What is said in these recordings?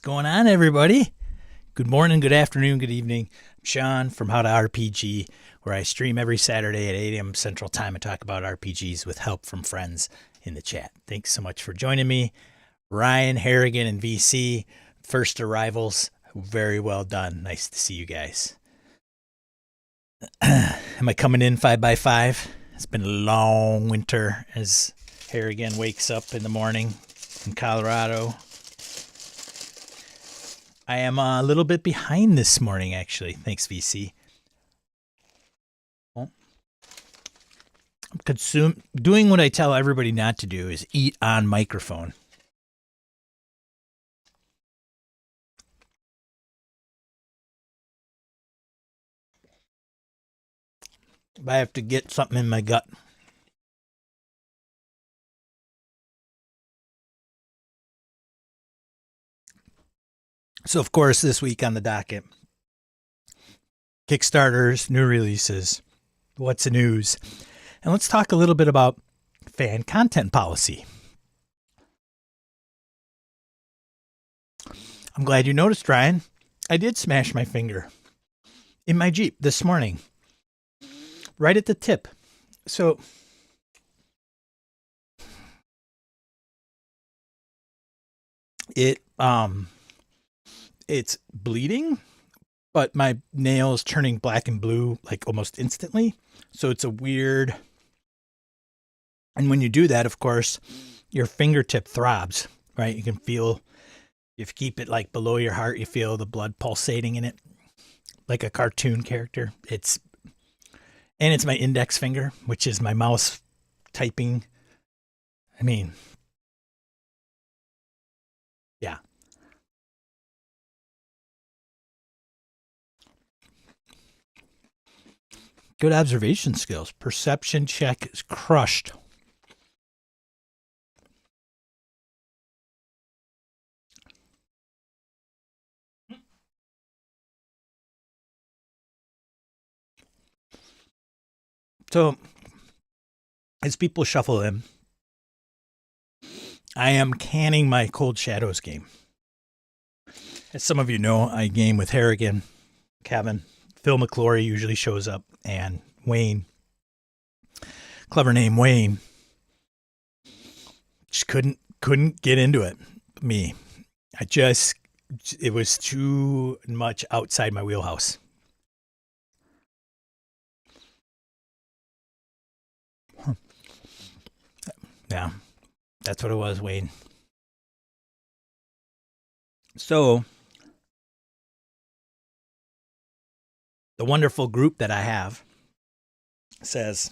going on, everybody? Good morning, good afternoon, good evening. I'm Sean from How to RPG, where I stream every Saturday at 8 a.m. Central Time and talk about RPGs with help from friends in the chat. Thanks so much for joining me. Ryan, Harrigan, and VC, first arrivals. Very well done. Nice to see you guys. Am I coming in 5x5? It's been a long winter as Harrigan wakes up in the morning in Colorado. I am a little bit behind this morning, actually. Thanks, VC. Well, I'm doing what I tell everybody not to do is eat on microphone. I have to get something in my gut. So, of course, this week on the docket, Kickstarters, new releases, what's the news, and let's talk a little bit about fan content policy. I'm glad you noticed, Ryan. I did smash my finger in my Jeep this morning, right at the tip. So, it's bleeding, but my nail is turning black and blue like almost instantly. So it's a weird. And when you do that, of course, your fingertip throbs, right? You can feel, if you keep it like below your heart, you feel the blood pulsating in it like a cartoon character. It's my index finger, which is my mouse typing. I mean, yeah. Good observation skills. Perception check is crushed. So, as people shuffle in, I am canning my Cold Shadows game. As some of you know, I game with Harrigan, Kevin, Phil McClory usually shows up, and Wayne. Clever name, Wayne. Just couldn't get into it. Me. It was too much outside my wheelhouse. Yeah, that's what it was, Wayne. So, the wonderful group that I have says,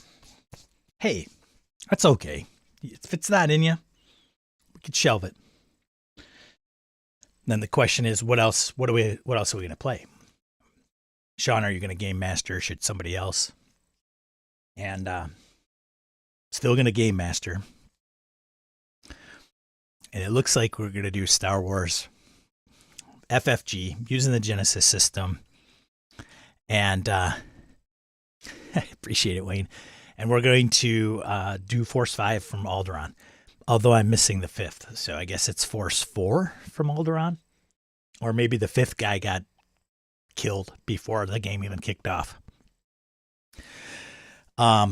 hey, that's okay. If it's not in you, we could shelve it. Then the question is, what else are we going to play? Sean, are you going to game master? Should somebody else? And still going to game master. And it looks like we're going to do Star Wars FFG using the Genesis system. And I appreciate it, Wayne. And we're going to do Force 5 from Alderaan, although I'm missing the 5th. So I guess it's Force 4 from Alderaan. Or maybe the 5th guy got killed before the game even kicked off. So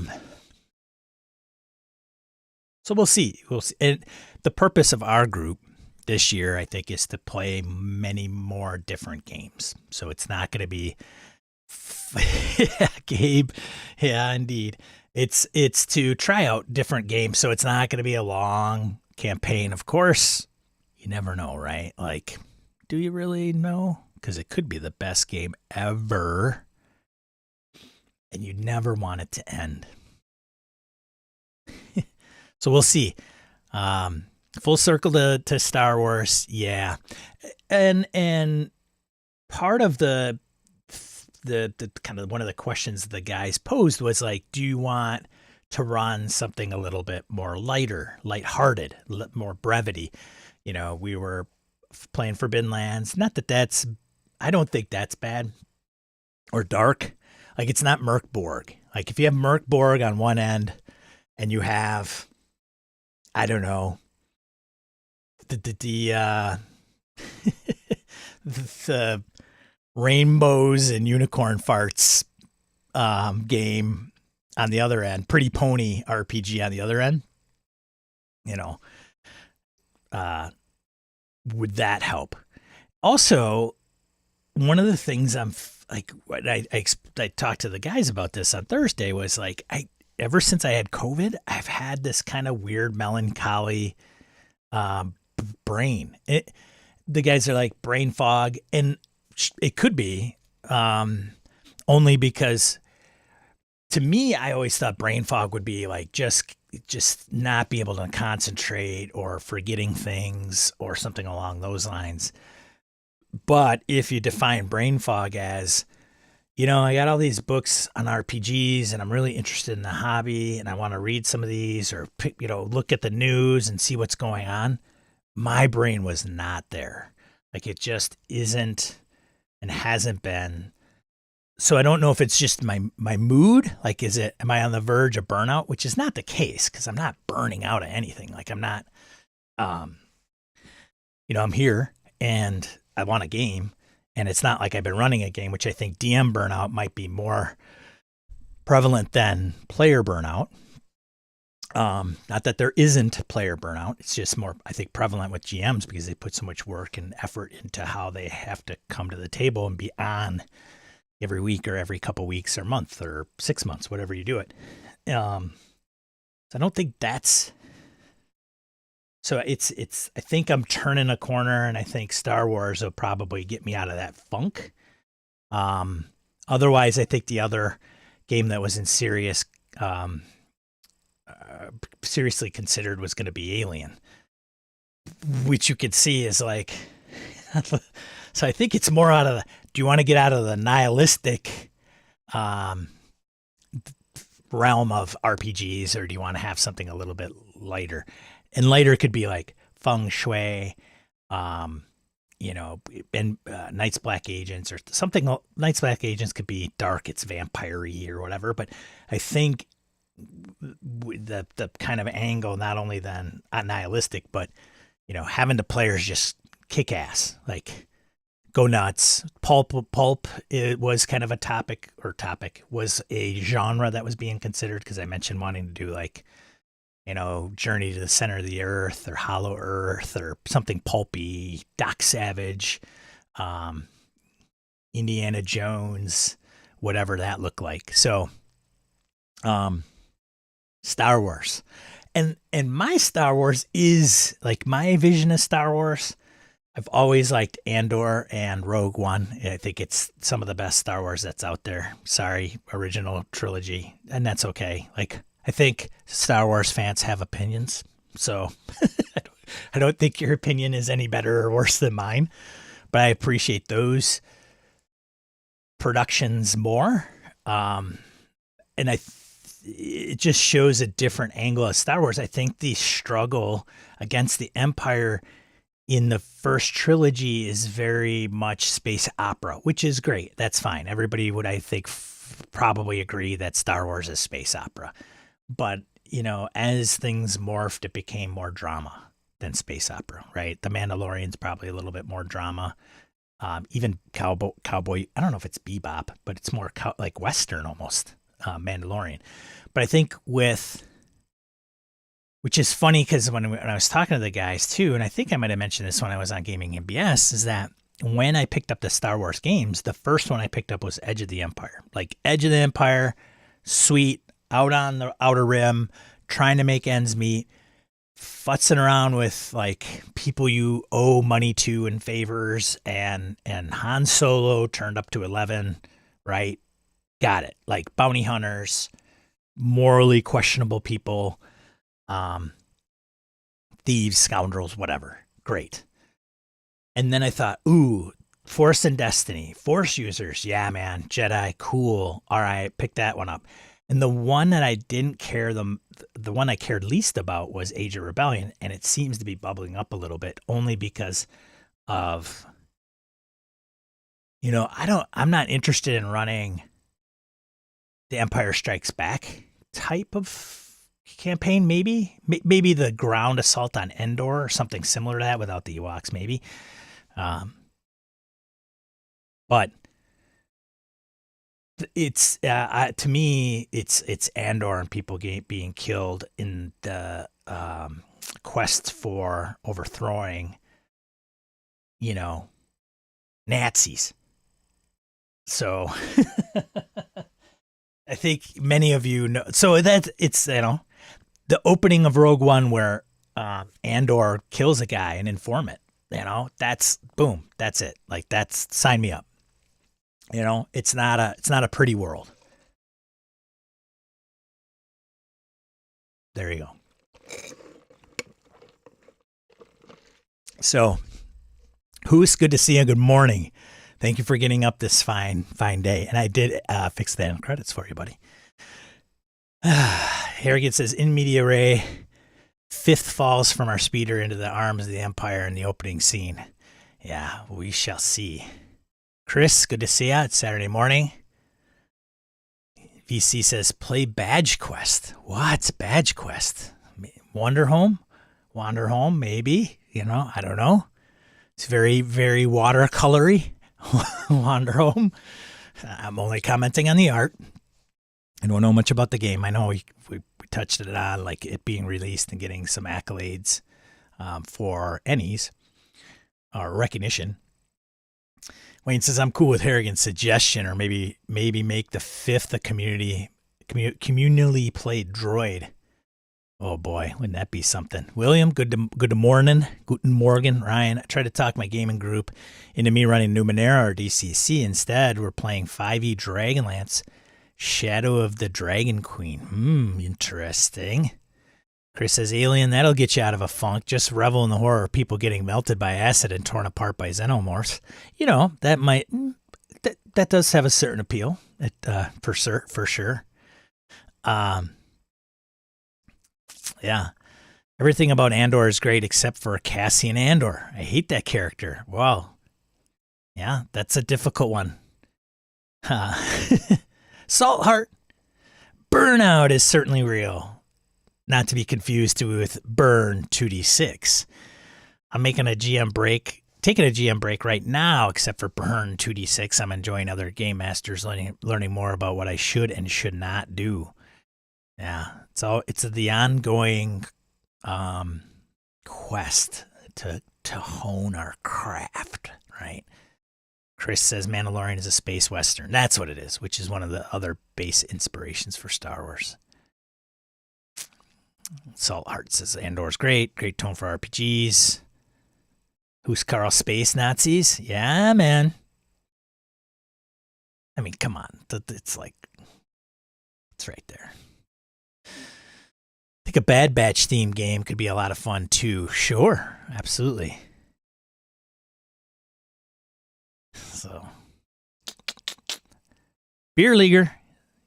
we'll see. And the purpose of our group this year, I think, is to play many more different games. So it's not going to be Gabe. Yeah, indeed. It's to try out different games. So it's not going to be a long campaign. Of course, you never know, right? Like, do you really know? Because it could be the best game ever. And you never want it to end. So we'll see. Full circle to Star Wars, yeah. And part of the kind of one of the questions the guys posed was like, do you want to run something a little bit more lighthearted, more brevity? You know, we were playing Forbidden Lands. Not that I don't think that's bad or dark. Like, it's not Merkborg. Like, if you have Merkborg on one end and you have, I don't know, the rainbows and unicorn farts game on the other end, Pretty Pony RPG on the other end, you know, uh, would that help? Also, one of the things like, I talked to the guys about this on Thursday was like, ever since I had COVID, I've had this kind of weird melancholy brain. The guys are like brain fog, and it could be only because to me, I always thought brain fog would be like just not be able to concentrate or forgetting things or something along those lines. But if you define brain fog as, I got all these books on RPGs and I'm really interested in the hobby and I want to read some of these or, look at the news and see what's going on. My brain was not there. Like it just isn't and hasn't been. So I don't know if it's just my mood. Like, am I on the verge of burnout? Which is not the case because I'm not burning out of anything. Like I'm not, I'm here and I want a game. And it's not like I've been running a game, which I think DM burnout might be more prevalent than player burnout. Not that there isn't player burnout. It's just more, I think, prevalent with GMs because they put so much work and effort into how they have to come to the table and be on every week or every couple weeks or month or 6 months, whatever you do it. So I don't think that's. So it's. I think I'm turning a corner, and I think Star Wars will probably get me out of that funk. Otherwise, I think the other game that was in seriously considered was going to be Alien, which you could see is like. So I think it's more out of do you want to get out of the nihilistic realm of RPGs, or do you want to have something a little bit lighter? And lighter could be like feng shui, and Night's Black Agents or something. Night's Black Agents could be dark, it's vampire-y or whatever. But I think the kind of angle, not only then not nihilistic, but having the players just kick ass, like go nuts. Pulp it was kind of a topic was a genre that was being considered because I mentioned wanting to do like Journey to the Center of the Earth or Hollow Earth or something pulpy, Doc Savage, Indiana Jones, whatever that looked like. So Star Wars. And my Star Wars is like my vision of Star Wars. I've always liked Andor and Rogue One. I think it's some of the best Star Wars that's out there. Sorry, original trilogy. And that's okay. Like, I think Star Wars fans have opinions. So I don't think your opinion is any better or worse than mine. But I appreciate those productions more. And it just shows a different angle of Star Wars. I think the struggle against the Empire in the first trilogy is very much space opera, which is great. That's fine. Everybody would, I think, probably agree that Star Wars is space opera. But, as things morphed, it became more drama than space opera, right? The Mandalorian's probably a little bit more drama. Even Cowboy, I don't know if it's Bebop, but it's more like Western almost, Mandalorian. But I think which is funny because when I was talking to the guys too, and I think I might have mentioned this when I was on Gaming MBS, is that when I picked up the Star Wars games, the first one I picked up was Edge of the Empire. Like Edge of the Empire, sweet, out on the Outer Rim, trying to make ends meet, futzing around with like people you owe money to and favors, and Han Solo turned up to 11, right? Got it. Like bounty hunters, morally questionable people, thieves, scoundrels, whatever. Great. And then I thought, ooh, Force and Destiny, Force users. Yeah, man. Jedi, cool. All right, pick that one up. And the one that I didn't care, the one I cared least about was Age of Rebellion. And it seems to be bubbling up a little bit only because of, I'm not interested in running the Empire Strikes Back type of campaign. Maybe the ground assault on Endor or something similar to that without the Ewoks, maybe. But it's to me, it's Andor and people being killed in the quest for overthrowing, Nazis. So I think many of you know. So it's the opening of Rogue One where Andor kills a guy, an informant. That's boom. That's it. Like that's sign me up. It's not a pretty world. There you go. So, who's good to see you? Good morning. Thank you for getting up this fine day. And I did fix that in credits for you, buddy. Harrigan says, in media ray, fifth falls from our speeder into the arms of the Empire in the opening scene. Yeah, we shall see. Chris, good to see you. It's Saturday morning. VC says, play Badge Quest. What's Badge Quest? Wander Home, maybe. I don't know. It's very, very watercolory. Wander Home. I'm only commenting on the art. I don't know much about the game. I know we touched it on, like it being released and getting some accolades for Ennies or recognition. Wayne says, I'm cool with Harrigan's suggestion, or maybe make the fifth a communally played droid. Oh boy, wouldn't that be something? William, good to morning. Guten Morgen. Ryan, I tried to talk my gaming group into me running Numenera or DCC. Instead, we're playing 5e Dragonlance, Shadow of the Dragon Queen. Interesting. Chris says, Alien, that'll get you out of a funk. Just revel in the horror of people getting melted by acid and torn apart by xenomorphs. That does have a certain appeal, for sure. Yeah. Everything about Andor is great except for Cassian Andor. I hate that character. Wow. Yeah, that's a difficult one. Salt Heart. Burnout is certainly real. Not to be confused with Burn 2D6. I'm taking a GM break right now, except for Burn 2D6. I'm enjoying other game masters, learning more about what I should and should not do. Yeah, it's the ongoing quest to hone our craft, right? Chris says Mandalorian is a space western. That's what it is, which is one of the other base inspirations for Star Wars. Salt Heart says Andor's great tone for RPGs. Who's Carl? Space Nazis? Yeah, man. I mean, come on. It's right there. I think a Bad Batch theme game could be a lot of fun too. Sure, absolutely. So, Beer Leaguer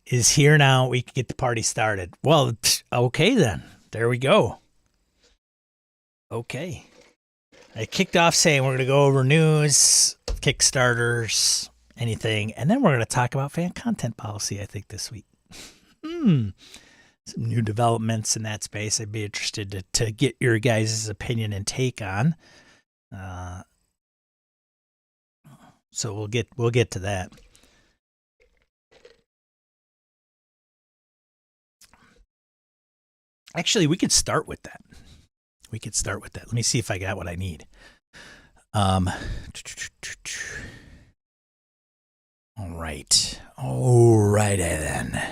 is here now. We can get the party started. Well, okay then. There we go. Okay. I kicked off saying we're going to go over news, Kickstarters, anything, and then we're going to talk about fan content policy, I think, this week. Some new developments in that space I'd be interested to get your guys' opinion and take on. So we'll get to that. Actually, we could start with that. Let me see if I got what I need. All right. Alrighty then.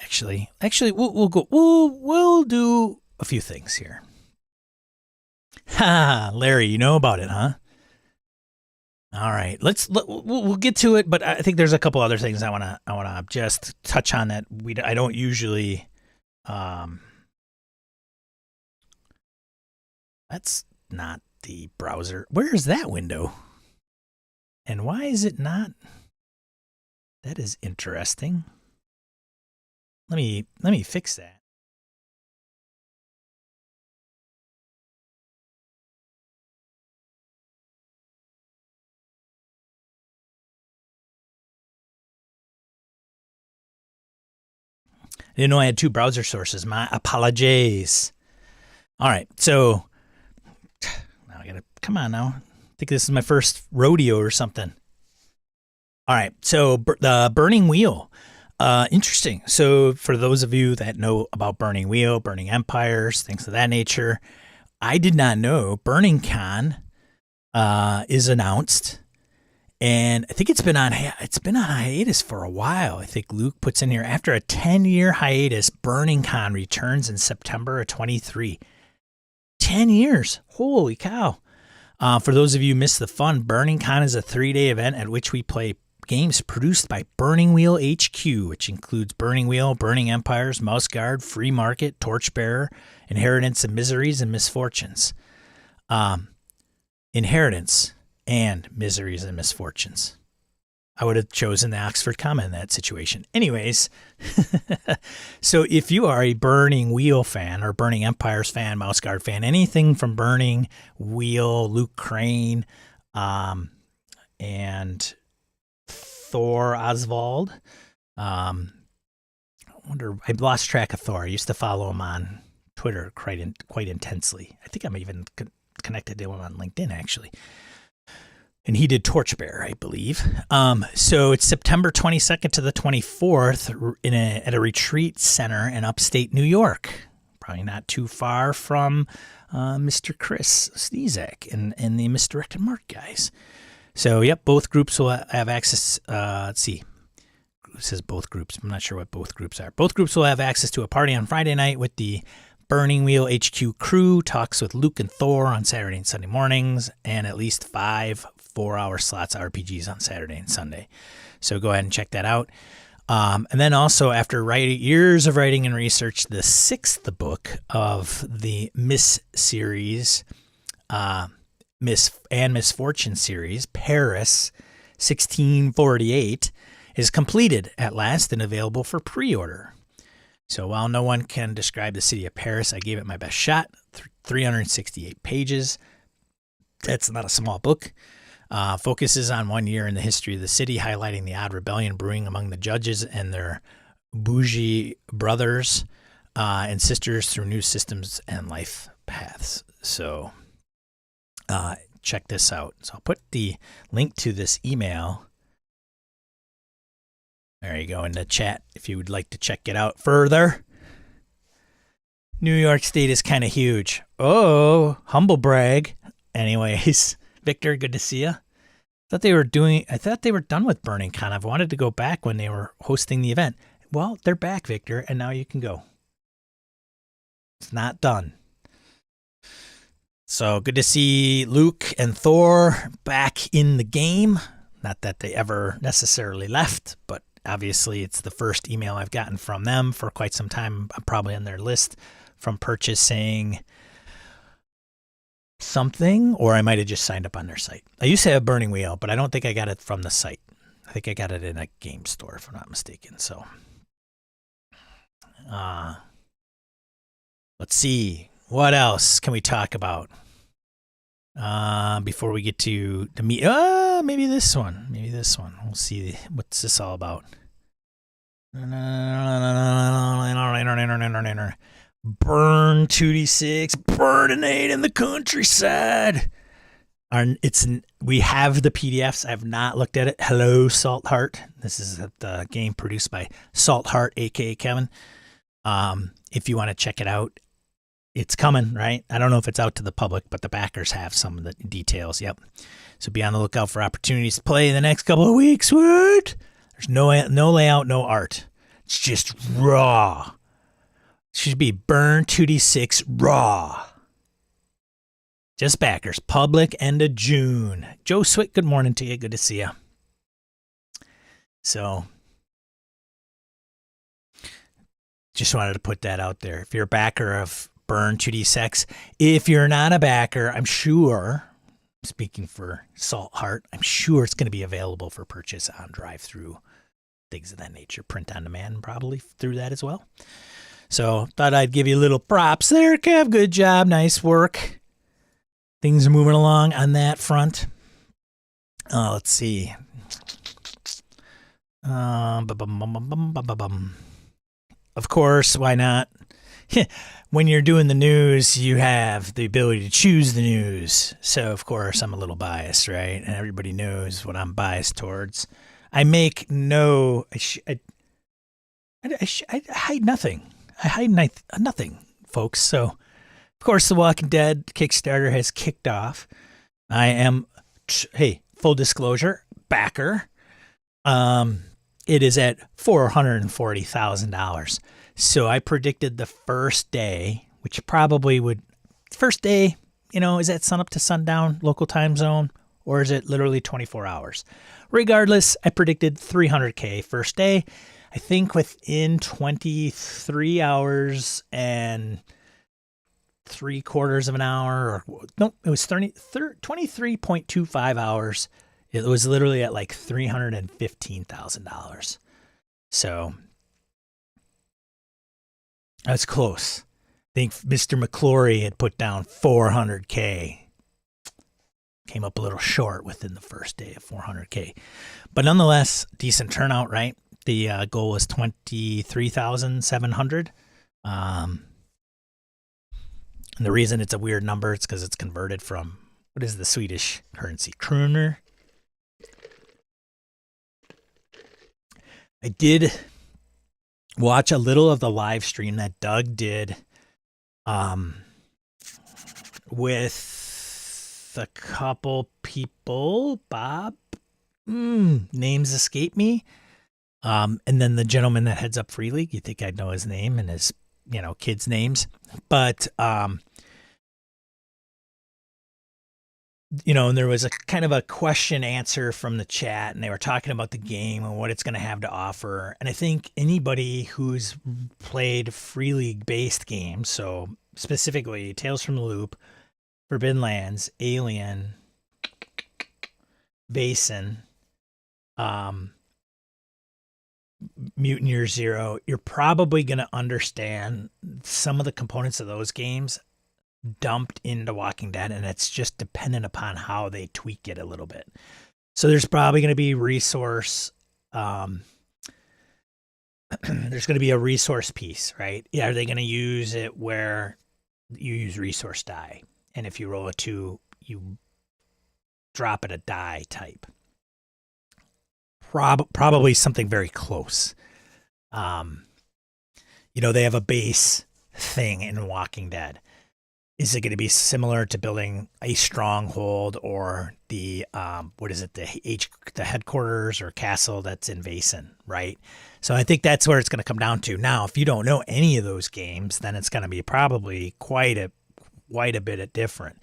Actually, we'll do a few things here. Ha, Larry, you know about it, huh? All right, we'll get to it, but I think there's a couple other things I wanna just touch on that I don't usually. That's not the browser. Where is that window? And why is it not? That is interesting. Let me fix that. I didn't know I had two browser sources. My apologies. All right, so now I Come on now. I think this is my first rodeo or something. All right. So the Burning Wheel. Interesting. So for those of you that know about Burning Wheel, Burning Empires, things of that nature, I did not know Burning Con is announced. And I think it's been on hiatus for a while. I think Luke puts in here, after a 10-year hiatus, Burning Con returns in September of 23. 10 years. Holy cow. For those of you who missed the fun, Burning Con is a 3-day event at which we play games produced by Burning Wheel HQ, which includes Burning Wheel, Burning Empires, Mouse Guard, Free Market, Torchbearer, Inheritance and Miseries and Misfortunes. Inheritance and Miseries and Misfortunes. I would have chosen the Oxford comma in that situation. Anyways, so if you are a Burning Wheel fan or Burning Empires fan, Mouse Guard fan, anything from Burning Wheel, Luke Crane, and Thor Oswald. I lost track of Thor. I used to follow him on Twitter quite intensely. I think I'm even connected to him on LinkedIn, actually. And he did Torchbearer, I believe. So it's September 22nd to the 24th at a retreat center in upstate New York. Probably not too far from Mr. Chris Snezak and the Misdirected Mark guys. So, yep, both groups will have access. Let's see. It says both groups. I'm not sure what both groups are. Both groups will have access to a party on Friday night with the Burning Wheel HQ crew, talks with Luke and Thor on Saturday and Sunday mornings, and at least 5 4-hour slots RPGs on Saturday and Sunday. So go ahead and check that out. And then also, after years of writing and research, the 6th book of the Miss series, Miss and Misfortune series, Paris 1648, is completed at last and available for pre-order. So while no one can describe the city of Paris, I gave it my best shot. 368 pages. That's not a small book. Focuses on 1 year in the history of the city, highlighting the odd rebellion brewing among the judges and their bougie brothers and sisters through new systems and life paths. So check this out. So I'll put the link to this email. There you go in the chat if you would like to check it out further. New York State is kind of huge. Oh, humble brag. Anyways, Victor, good to see you. I thought they were done with Burning Con. I've wanted to go back when they were hosting the event. Well, they're back, Victor, and now you can go. It's not done. So good to see Luke and Thor back in the game. Not that they ever necessarily left, but obviously it's the first email I've gotten from them for quite some time. I'm probably on their list from purchasing something, or I might have just signed up on their site. I used to have Burning Wheel, but I don't think I got it from the site. I think I got it in a game store, if I'm not mistaken. So, let's see. What else can we talk about before we get to the meet? Maybe this one. We'll see. What's this all about? Burn 2d6, burninate in the countryside. We have the PDFs. I have not looked at it. Hello, Salt Heart. This is the game produced by Salt Heart, aka Kevin. If you want to check it out, it's coming, right? I don't know if it's out to the public, but the backers have some of the details. Yep. So be on the lookout for opportunities to play in the next couple of weeks. What? There's no layout, no art. It's just raw. It should be Burn 2d6 raw. Just backers. Public end of June. Joe Swick, good morning to you. Good to see you. So, just wanted to put that out there. If you're a backer of Burn 2d6, if you're not a backer, I'm sure, speaking for Salt Heart, I'm sure it's going to be available for purchase on drive-through, things of that nature. Print on demand probably through that as well. So, thought I'd give you a little props there, Kev. Good job. Nice work. Things are moving along on that front. Let's see. Of course, why not? when you're doing the news, you have the ability to choose the news. So, of course, I'm a little biased, right? And everybody knows what I'm biased towards. I make no, I hide nothing. I hide nothing, folks. So, of course, The Walking Dead Kickstarter has kicked off. I am, hey, full disclosure, backer. It is at $440,000. So I predicted the first day, which probably would, first day, is that sun up to sundown local time zone, or is it literally 24 hours? Regardless, I predicted 300K first day. I think within 23 hours and 3/4 of an hour, or no, it was 23.25 hours. It was literally at like $315,000. So that's close. I think Mr. McClory had put down 400K. Came up a little short within the first day of 400K. But nonetheless, decent turnout, right? The goal was 23,700. And the reason it's a weird number is because it's converted from, what is the Swedish currency? Kroner. I did watch a little of the live stream that Doug did with a couple people. Bob, names escape me. And then the gentleman that heads up Free League, you think I'd know his name and his, kids' names. But, and there was a kind of a question answer from the chat, and they were talking about the game and what it's going to have to offer. And I think anybody who's played Free League based games, so specifically Tales from the Loop, Forbidden Lands, Alien, Basin, Mutant Year Zero, you're probably going to understand some of the components of those games dumped into Walking Dead, and it's just dependent upon how they tweak it a little bit. So there's probably going to be resource. There's going to be a resource piece, right? Yeah, are they going to use it where you use resource die, and if you roll a 2, you drop it a die type? Probably something very close. They have a base thing in Walking Dead. Is it going to be similar to building a stronghold or the the headquarters or castle that's in Vaesen, right? So I think that's where it's going to come down to. Now, if you don't know any of those games, then it's going to be probably quite a bit different,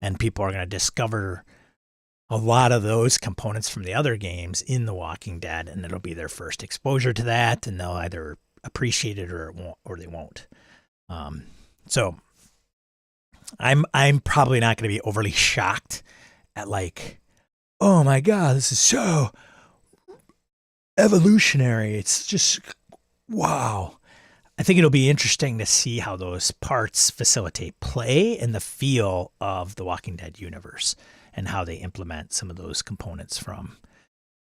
and people are going to discover a lot of those components from the other games in The Walking Dead, and it'll be their first exposure to that, and they'll either appreciate it or they won't. So I'm probably not going to be overly shocked at like, oh my God, this is so evolutionary. It's just, wow. I think it'll be interesting to see how those parts facilitate play and the feel of the Walking Dead universe and how they implement some of those components from,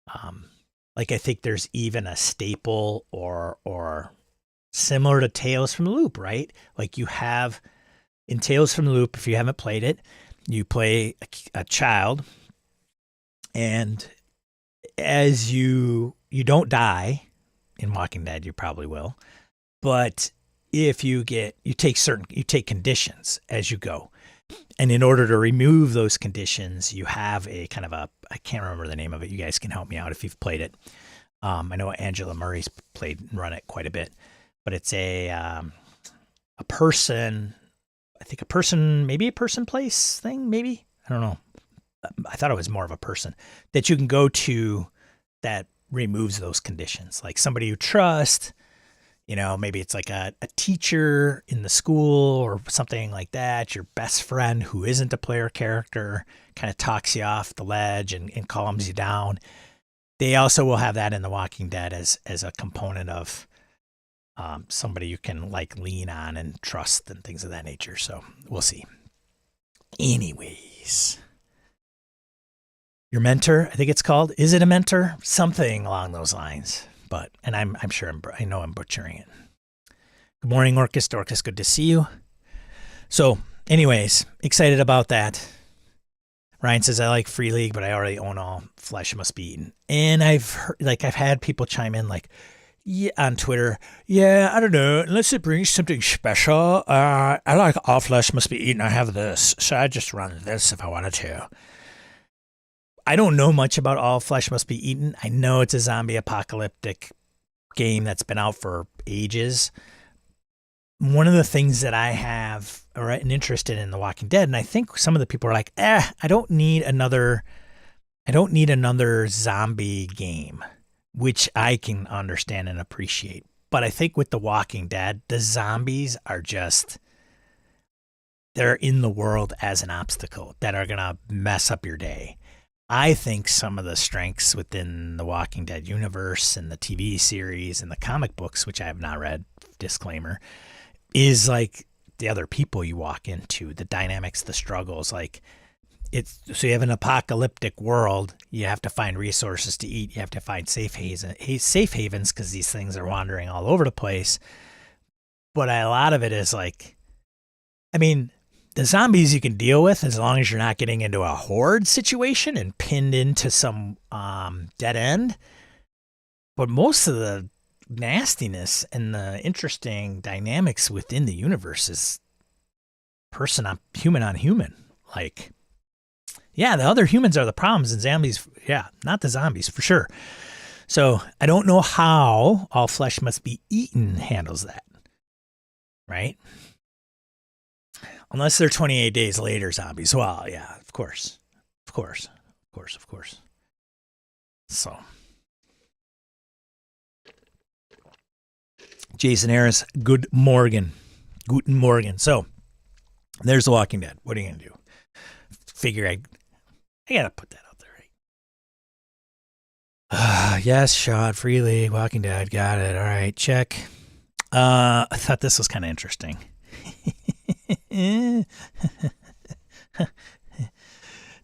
I think there's even a staple or similar to Tales from the Loop, right? Like you have in Tales from the Loop, if you haven't played it, you play a child, and as you don't die in Walking Dead, you probably will, but if you take conditions as you go, and in order to remove those conditions, you have a kind of I can't remember the name of it. You guys can help me out if you've played it. I know Angela Murray's played and run it quite a bit, but it's a person. I think maybe a person place thing, maybe. I don't know. I thought it was more of a person that you can go to that removes those conditions. Like somebody you trust, maybe it's like a teacher in the school or something like that. Your best friend who isn't a player character kind of talks you off the ledge and calms you down. They also will have that in The Walking Dead as a component of somebody you can lean on and trust and things of that nature. So we'll see. Anyways, your mentor, I think it's called. Is it a mentor? Something along those lines. And I'm sure I know I'm butchering it. Good morning, Orcus. Dorcas, good to see you. So, anyways, excited about that. Ryan says, I like Free League, but I already own All Flesh Must Be Eaten. And I've had people chime in like, yeah, on Twitter, yeah, I don't know, unless it brings something special. I like All Flesh Must Be Eaten. I have this, so I just run this if I wanted to. I don't know much about All Flesh Must Be Eaten. I know it's a zombie apocalyptic game that's been out for ages. One of the things that I have an interest in The Walking Dead, and I think some of the people are like, I don't need another zombie game, which I can understand and appreciate. But I think with The Walking Dead, the zombies are they're in the world as an obstacle that are going to mess up your day. I think some of the strengths within the Walking Dead universe and the TV series and the comic books, which I have not read, disclaimer, is like the other people you walk into, the dynamics, the struggles. Like so you have an apocalyptic world. You have to find resources to eat. You have to find safe havens because these things are wandering all over the place. But a lot of it is like, I mean, the zombies you can deal with as long as you're not getting into a horde situation and pinned into some dead end. But most of the nastiness and the interesting dynamics within the universe is human on human. Like, yeah, the other humans are the problems, and zombies, yeah, not the zombies for sure. So I don't know how All Flesh Must Be Eaten handles that, right? Unless they're 28 days later zombies. Well, yeah, of course. So Jason Harris, good morning. Guten Morgen. So there's The Walking Dead. What are you going to do? Figure I got to put that out there, right? Yes, shot, Free League, Walking Dead. Got it. All right, check. I thought this was kind of interesting.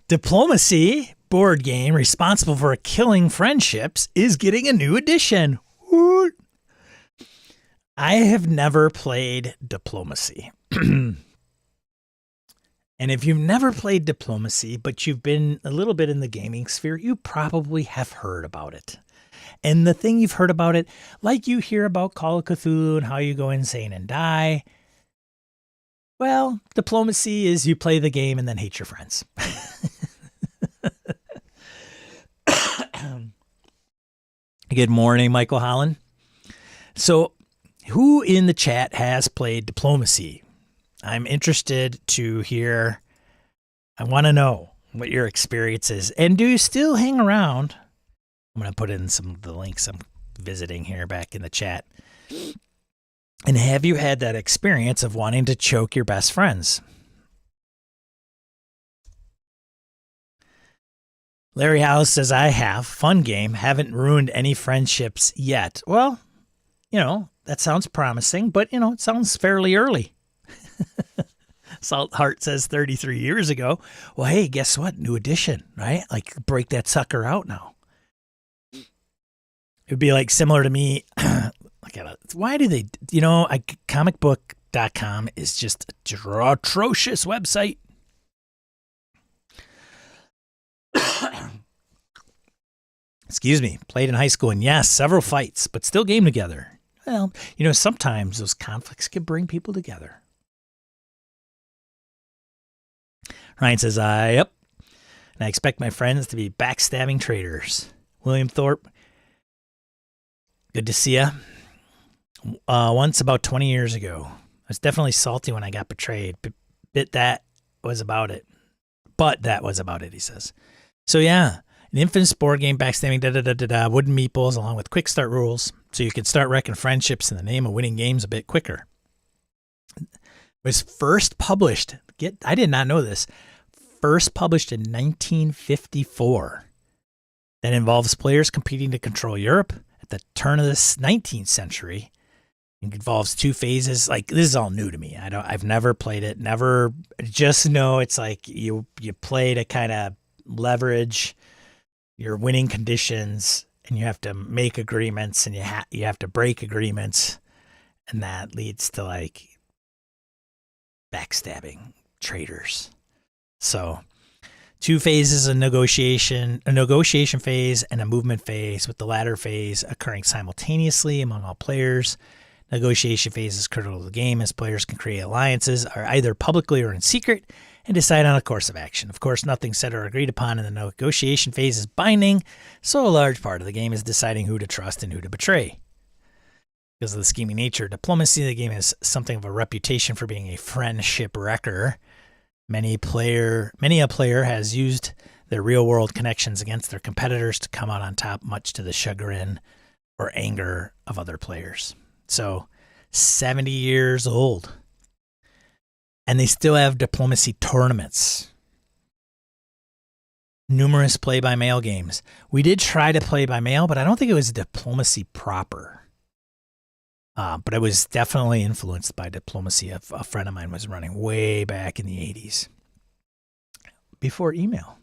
Diplomacy board game responsible for killing friendships is getting a new edition. What? I have never played Diplomacy. And if you've never played Diplomacy, but you've been a little bit in the gaming sphere, you probably have heard about it. And the thing you've heard about it, like you hear about Call of Cthulhu and how you go insane and die, well, Diplomacy is you play the game and then hate your friends. Good morning, Michael Holland. So, who in the chat has played Diplomacy? I'm interested to hear. I want to know what your experience is. And do you still hang around? I'm going to put in some of the links I'm visiting here back in the chat. And have you had that experience of wanting to choke your best friends? Larry House says, I have. Fun game. Haven't ruined any friendships yet. Well, that sounds promising, but, it sounds fairly early. Salt Heart says 33 years ago. Well, hey, guess what? New edition, right? Like, break that sucker out now. It would be like similar to me. Why do they, comicbook.com is just an atrocious website. Excuse me. Played in high school, and yes, several fights, but still game together. Well, sometimes those conflicts can bring people together. Ryan says, yep. And I expect my friends to be backstabbing traitors. William Thorpe, good to see you. Once about 20 years ago. I was definitely salty when I got betrayed. But that was about it, he says. So yeah, an infamous board game, backstabbing, wooden meeples, along with quick start rules, so you could start wrecking friendships in the name of winning games a bit quicker. It was first published, I did not know this, first published in 1954. That involves players competing to control Europe at the turn of the 19th century. It involves two phases. Like, this is all new to me. I've never played it. Never. Just know it's like you play to kind of leverage your winning conditions, and you have to make agreements, and you have to break agreements, And that leads to like backstabbing traitors. So 2 phases of negotiation, a negotiation phase and a movement phase, with the latter phase occurring simultaneously among all players. Negotiation phase is critical to the game, as players can create alliances, are either publicly or in secret, and decide on a course of action. Of course, nothing said or agreed upon in the negotiation phase is binding, so a large part of the game is deciding who to trust and who to betray. Because of the scheming nature of diplomacy, the game has something of a reputation for being a friendship wrecker. Many a player has used their real-world connections against their competitors to come out on top, much to the chagrin or anger of other players. So, 70 years old. And they still have diplomacy tournaments. Numerous play-by-mail games. We did try to play by mail, but I don't think it was diplomacy proper. But I was definitely influenced by diplomacy. A friend of mine was running way back in the 80s. Before email.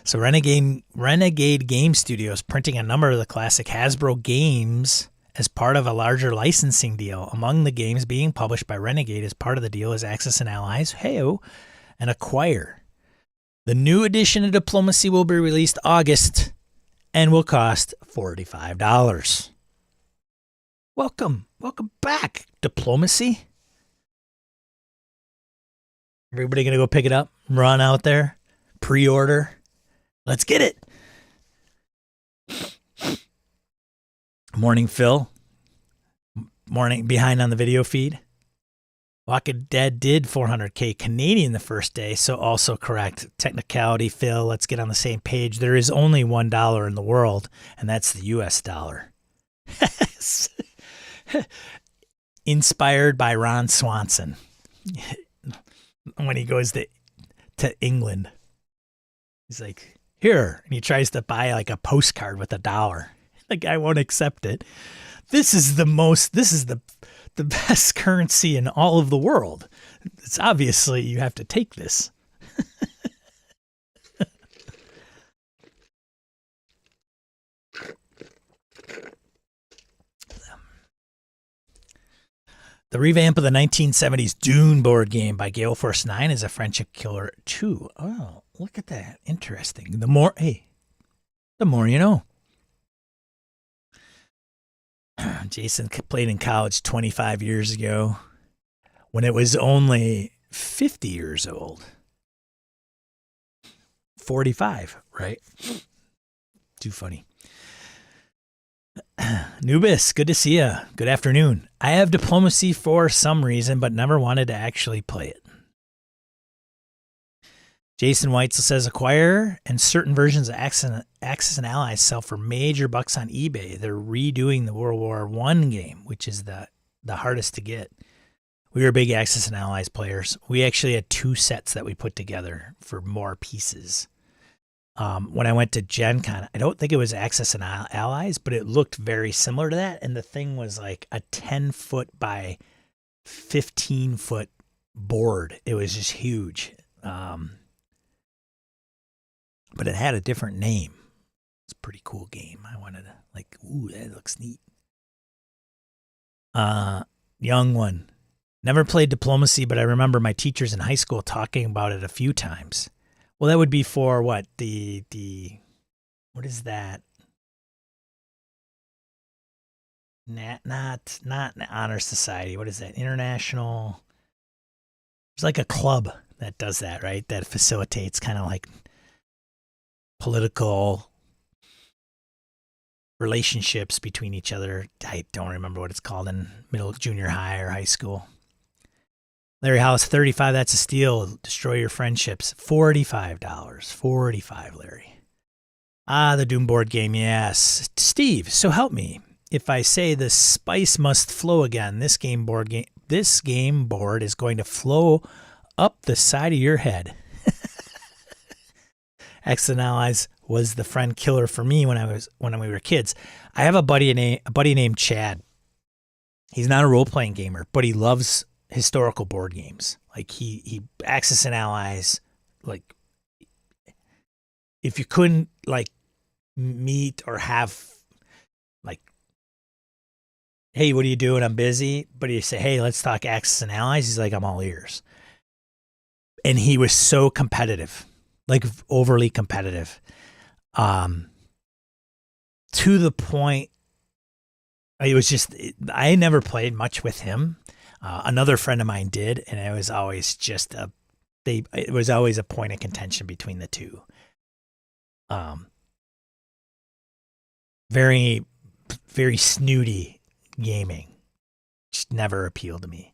So Renegade Game Studios printing a number of the classic Hasbro games as part of a larger licensing deal. Among the games being published by Renegade as part of the deal is Axis and Allies, Heyo, and Acquire. The new edition of Diplomacy will be released August and will cost $45. Welcome back, Diplomacy. Everybody gonna go pick it up, run out there, pre-order. Let's get it. Morning, Phil. Morning, behind on the video feed. Walking Dead did 400K Canadian the first day, so also correct. Technicality, Phil, let's get on the same page. There is only $1 in the world, and that's the US dollar. Inspired by Ron Swanson. When he goes to England, he's like, here, and he tries to buy like a postcard with $1. The guy won't accept it. This is the best currency in all of the world. It's obviously you have to take this. The revamp of the 1970s Dune board game by Gale Force 9 is a friendship killer too. Oh, look at that. Interesting. The more you know. Jason played in college 25 years ago when it was only 50 years old. 45, right? Too funny. Nubis, good to see you. Good afternoon. I have Diplomacy for some reason, but never wanted to actually play it. Jason Weitzel says Acquire and certain versions of Axis and Allies sell for major bucks on eBay. They're redoing the World War I game, which is the hardest to get. We were big Axis and Allies players. We actually had 2 sets that we put together for more pieces. When I went to Gen Con, I don't think it was Axis and Allies, but it looked very similar to that. And the thing was like a 10-foot by 15-foot board. It was just huge. But it had a different name. It's a pretty cool game. I wanted to ooh, that looks neat. Young one. Never played Diplomacy, but I remember my teachers in high school talking about it a few times. Well, that would be for what? What is that? Not Honor Society. What is that? International. There's like a club that does that, right? That facilitates kind of like political relationships between each other. I don't remember what it's called in junior high or high school. Larry Hollis, 35, that's a steal. Destroy your friendships. $45. 45, Larry. The Doom board game, yes. Steve, so help me. If I say the spice must flow again, this game board is going to flow up the side of your head. Axis and Allies was the friend killer for me when we were kids. I have a buddy named Chad. He's not a role-playing gamer, but he loves historical board games. Like he Axis and Allies, like if you couldn't like meet or have like hey, what are you doing? I'm busy. But you say, hey, let's talk Axis and Allies. He's like, I'm all ears. And he was so competitive, like overly competitive, to the point. It was just, I never played much with him. Another friend of mine did, and it was always just it was always a point of contention between the two. Very, very snooty gaming. Just never appealed to me.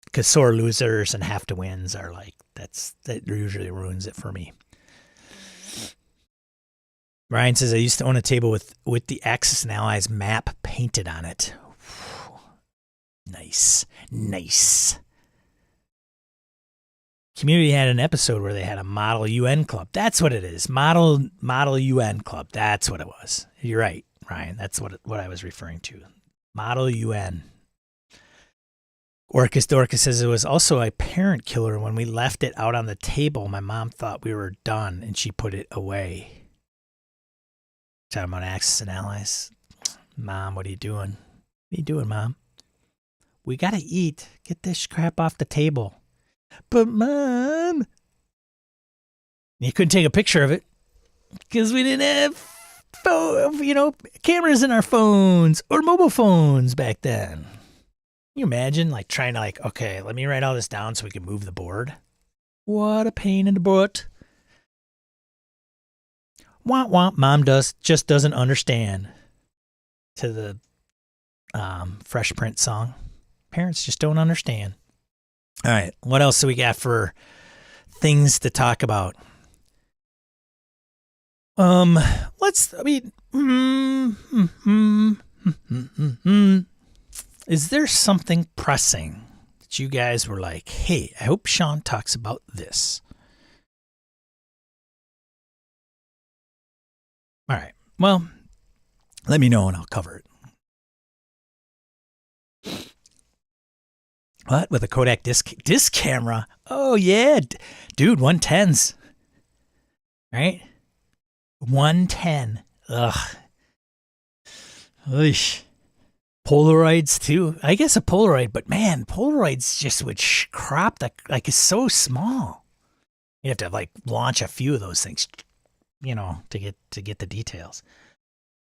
Because sore losers and have to wins are like, that usually ruins it for me. Ryan says, I used to own a table with the Axis and Allies map painted on it. Nice. Nice. Community had an episode where they had a model UN club. That's what it is. Model UN club. That's what it was. You're right, Ryan. That's what I was referring to. Model UN. Orcus Dorcas says it was also a parent killer. When we left it out on the table, my mom thought we were done and she put it away. Talking about Axis and Allies. Mom, what are you doing? What are you doing, Mom? We gotta eat. Get this crap off the table. But Mom, you couldn't take a picture of it because we didn't have, cameras in our phones or mobile phones back then. Can you imagine like trying to okay, let me write all this down so we can move the board? What a pain in the butt. Womp womp, Mom just doesn't understand. To the Fresh Prince song. Parents just don't understand. All right, what else do we got for things to talk about? Is there something pressing that you guys were like, hey, I hope Sean talks about this? All right, well, let me know and I'll cover it. What? With a Kodak disc camera? Oh, yeah. Dude, 110s. Right? 110. Ugh. Oish. Polaroids, too. I guess a Polaroid, but man, Polaroids just would crop it's so small. You have to launch a few of those things, to get the details.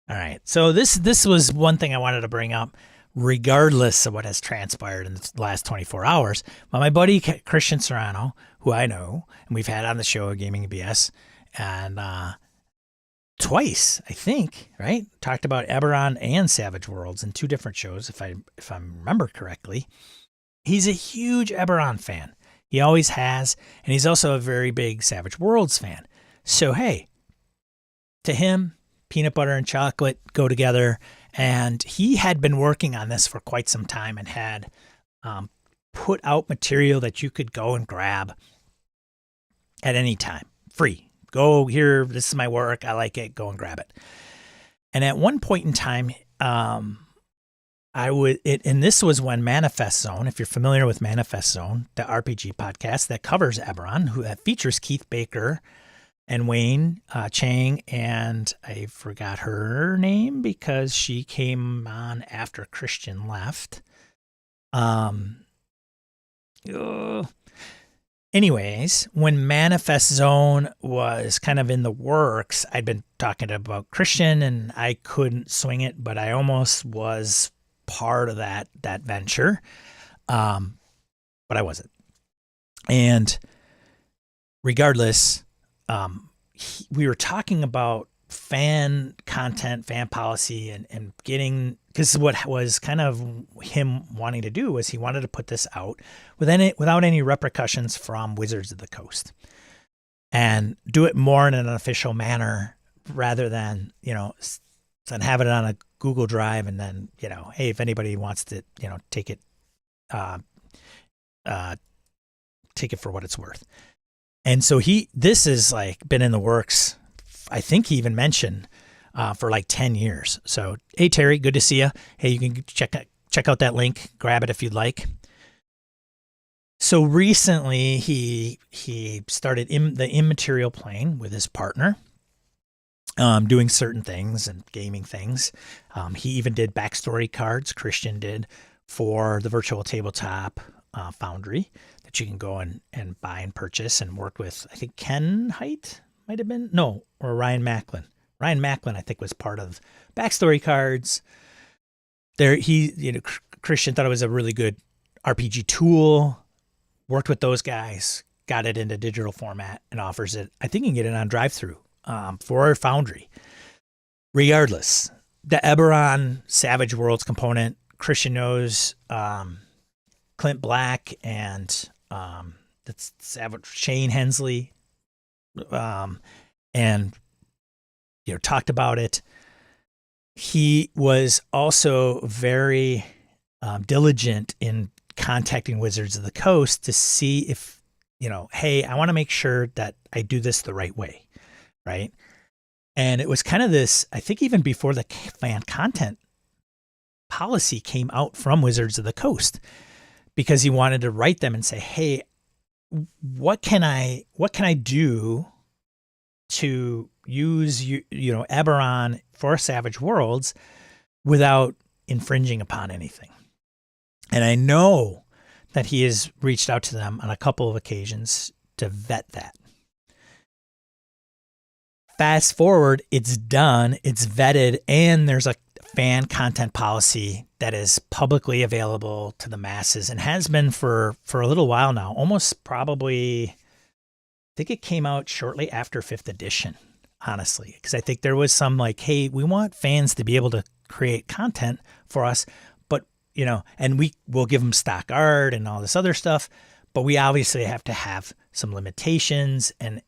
All right. So this was one thing I wanted to bring up. Regardless of what has transpired in the last 24 hours. But my buddy Christian Serrano, who I know, and we've had on the show Gaming BS, and twice, I think, right? Talked about Eberron and Savage Worlds in two different shows, if I remember correctly. He's a huge Eberron fan. He always has, and he's also a very big Savage Worlds fan. So, hey, to him, peanut butter and chocolate go together. And he had been working on this for quite some time and had put out material that you could go and grab at any time, free. Go here, this is my work, I like it, go and grab it. And at one point in time, and this was when Manifest Zone, if you're familiar with Manifest Zone, the RPG podcast that covers Eberron, that features Keith Baker and Wayne Chang, and I forgot her name because she came on after Christian left. Anyways, when Manifest Zone was kind of in the works, I'd been talking about Christian and I couldn't swing it, but I almost was part of that venture. But I wasn't. And regardless, we were talking about fan content, fan policy, and getting, because what was kind of him wanting to do was he wanted to put this out without any repercussions from Wizards of the Coast and do it more in an official manner rather than, have it on a Google Drive and then, hey, if anybody wants to, take it for what it's worth. And so this has been in the works. I think he even mentioned for 10 years. So, hey, Terry, good to see you. Hey, you can check out that link, grab it if you'd like. So recently he started the Immaterial Plane with his partner. doing certain things and gaming things. He even did backstory cards, Christian did, for the virtual tabletop foundry that you can go and buy and purchase, and worked with, I think, Ken Height might have been, no, or Ryan Macklin. Ryan Macklin, I think, was part of backstory cards. There, Christian thought it was a really good RPG tool, worked with those guys, got it into digital format, and offers it. I think you can get it on drive-through for Foundry. Regardless, the Eberron Savage Worlds component, Christian knows Clint Black and that's Savage Shane Hensley, and talked about it. He was also very diligent in contacting Wizards of the Coast to see if, hey, I want to make sure that I do this the right way, right? And it was kind of this, I think even before the fan content policy came out from Wizards of the Coast, because he wanted to write them and say, hey, what can I do to use Eberron for Savage Worlds without infringing upon anything? And I know that he has reached out to them on a couple of occasions to vet that. Fast forward, it's done, it's vetted, and there's a fan content policy that is publicly available to the masses and has been for a little while now, almost probably, I think it came out shortly after 5th edition, honestly, because I think there was some like, hey, we want fans to be able to create content for us, but, and we will give them stock art and all this other stuff, but we obviously have to have some limitations and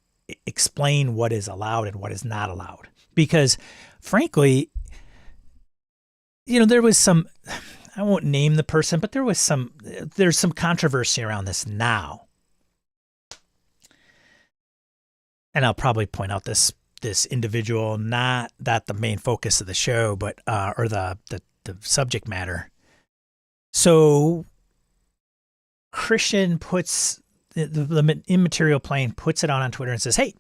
explain what is allowed and what is not allowed. Because frankly, there was some, I won't name the person, but there's some controversy around this now. And I'll probably point out this individual, not that the main focus of the show, but or the subject matter. So Christian puts the immaterial plane, puts it on Twitter and says, hey,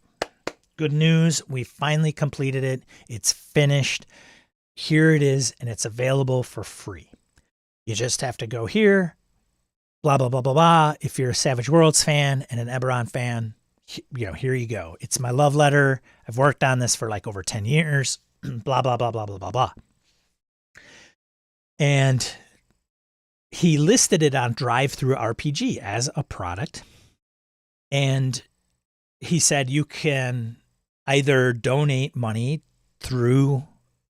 good news, we finally completed it, it's finished, here it is, and it's available for free. You just have to go here, blah blah blah blah blah. If you're a Savage Worlds fan and an Eberron fan, here you go. It's my love letter. I've worked on this for like over 10 years, blah, blah, blah, blah, blah, blah, blah. And he listed it on TTRPG as a product. And he said you can either donate money through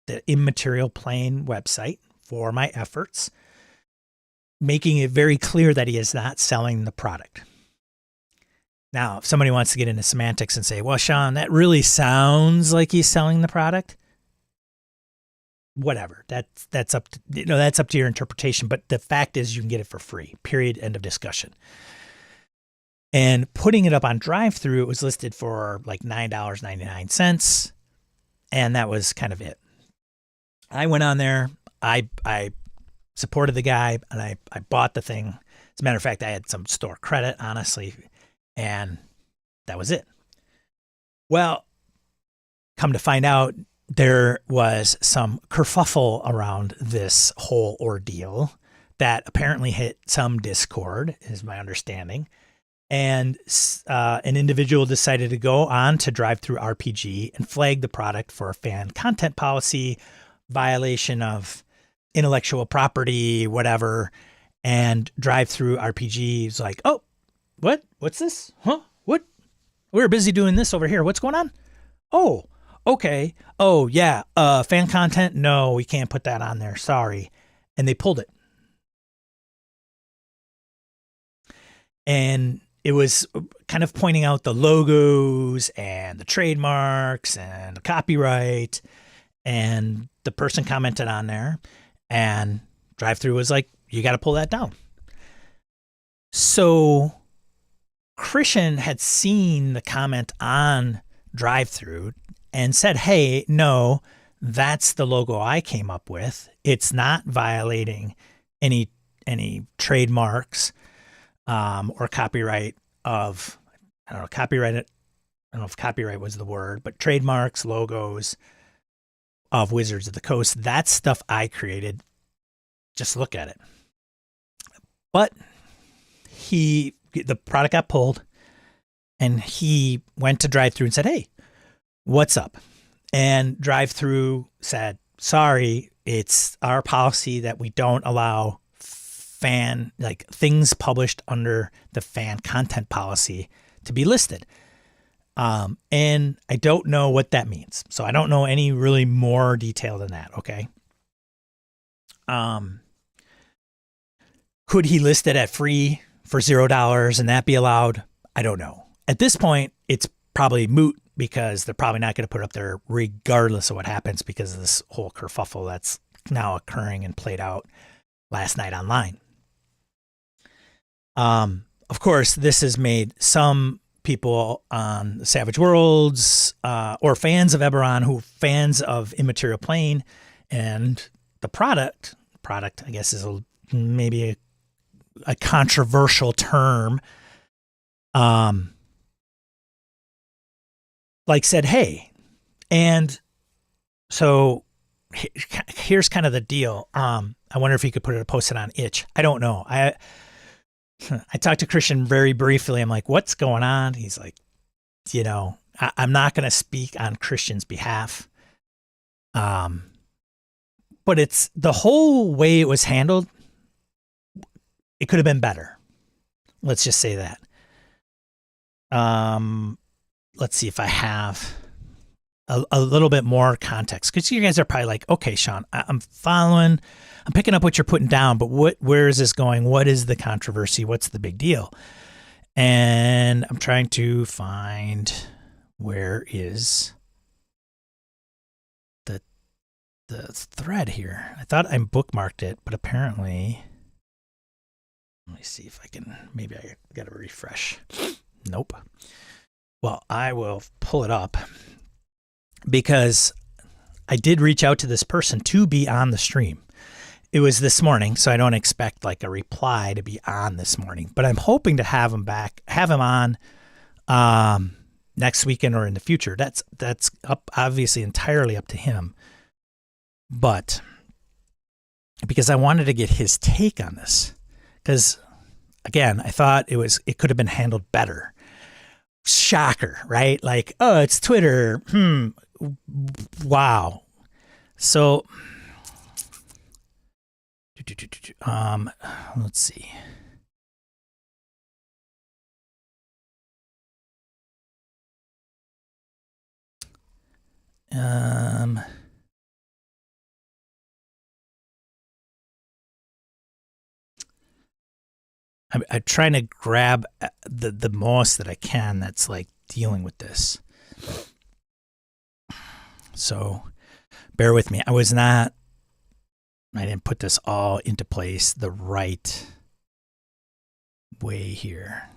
the Immaterial Plane website for my efforts, making it very clear that he is not selling the product. Now, if somebody wants to get into semantics and say, well, Sean, that really sounds like he's selling the product, whatever. That's up to your interpretation. But the fact is you can get it for free, period, end of discussion. And putting it up on drive-thru, it was listed for like $9.99. And that was kind of it. I went on there. I supported the guy and I bought the thing. As a matter of fact, I had some store credit, honestly. And that was it. Well, come to find out, there was some kerfuffle around this whole ordeal that apparently hit some Discord, is my understanding. And an individual decided to go on to TTRPG and flag the product for a fan content policy, violation of intellectual property, whatever. And TTRPG is like, oh, what? What's this? Huh? What? We're busy doing this over here. What's going on? Oh, okay. Oh, yeah. Fan content? No, we can't put that on there. Sorry. And they pulled it. And it was kind of pointing out the logos and the trademarks and the copyright. And the person commented on there. And drive-thru was like, you got to pull that down. So Christian had seen the comment on drive-thru and said, hey, no, that's the logo I came up with. It's not violating any trademarks or copyright of, copyright I don't know if copyright was the word, but trademarks, logos of Wizards of the Coast. That's stuff I created. Just look at it. But the product got pulled, and he went to drive-thru and said, "Hey, what's up?" And drive-thru said, "Sorry, it's our policy that we don't allow things published under the fan content policy to be listed." And I don't know what that means. So I don't know any really more detail than that. Okay. Could he list it at free for $0 and that be allowed? I don't know. At this point, it's probably moot because they're probably not going to put it up there regardless of what happens because of this whole kerfuffle that's now occurring and played out last night online. Of course, this has made some people on the Savage Worlds or fans of Eberron fans of Immaterial Plane and the product, I guess is maybe a controversial term, said, "Hey," and so here's kind of the deal. I wonder if he could post it on Itch. I don't know. I talked to Christian very briefly. I'm like, "What's going on?" He's like, I'm not going to speak on Christian's behalf. But it's the whole way it was handled. It could have been better. Let's just say that. Let's see if I have a little bit more context, because you guys are probably like, "Okay, Sean, I'm following. I'm picking up what you're putting down, but where is this going? What is the controversy? What's the big deal?" And I'm trying to find where is the thread here. I thought I bookmarked it, but apparently, let me see if I can, maybe I got to refresh. Nope. Well, I will pull it up because I did reach out to this person to be on the stream. It was this morning, so I don't expect a reply to be on this morning, but I'm hoping to have him on next weekend or in the future. That's up, obviously entirely up to him. But because I wanted to get his take on this, because again, I thought it could have been handled better. Shocker, right? Oh, it's Twitter. Wow. So let's see. I'm trying to grab the most that I can that's dealing with this. So bear with me. I didn't put this all into place the right way here.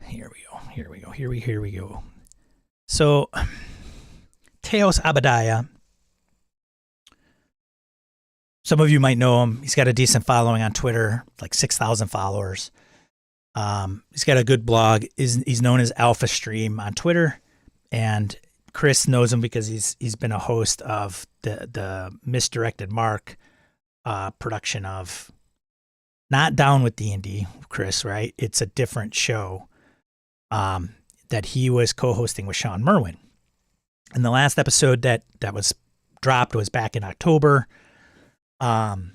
Here we go. So, Teos Abadiah, some of you might know him. He's got a decent following on Twitter, 6,000 followers. He's got a good blog. He's known as Alpha Stream on Twitter, and Chris knows him because he's been a host of the Misdirected Mark production of Not Down with D&D, Chris, right? It's a different show that he was co-hosting with Sean Merwin. And the last episode that was dropped was back in October. But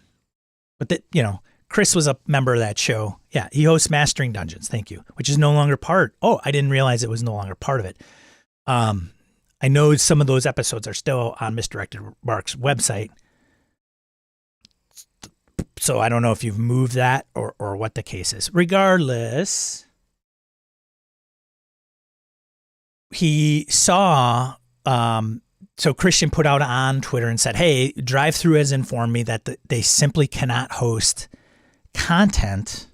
Chris was a member of that show. Yeah, he hosts Mastering Dungeons, thank you, which is no longer part. Oh, I didn't realize it was no longer part of it. I know some of those episodes are still on Misdirected Mark's website. So I don't know if you've moved that or what the case is. Regardless, he saw, so Christian put out on Twitter and said, "Hey, Drive-Thru has informed me that they simply cannot host content."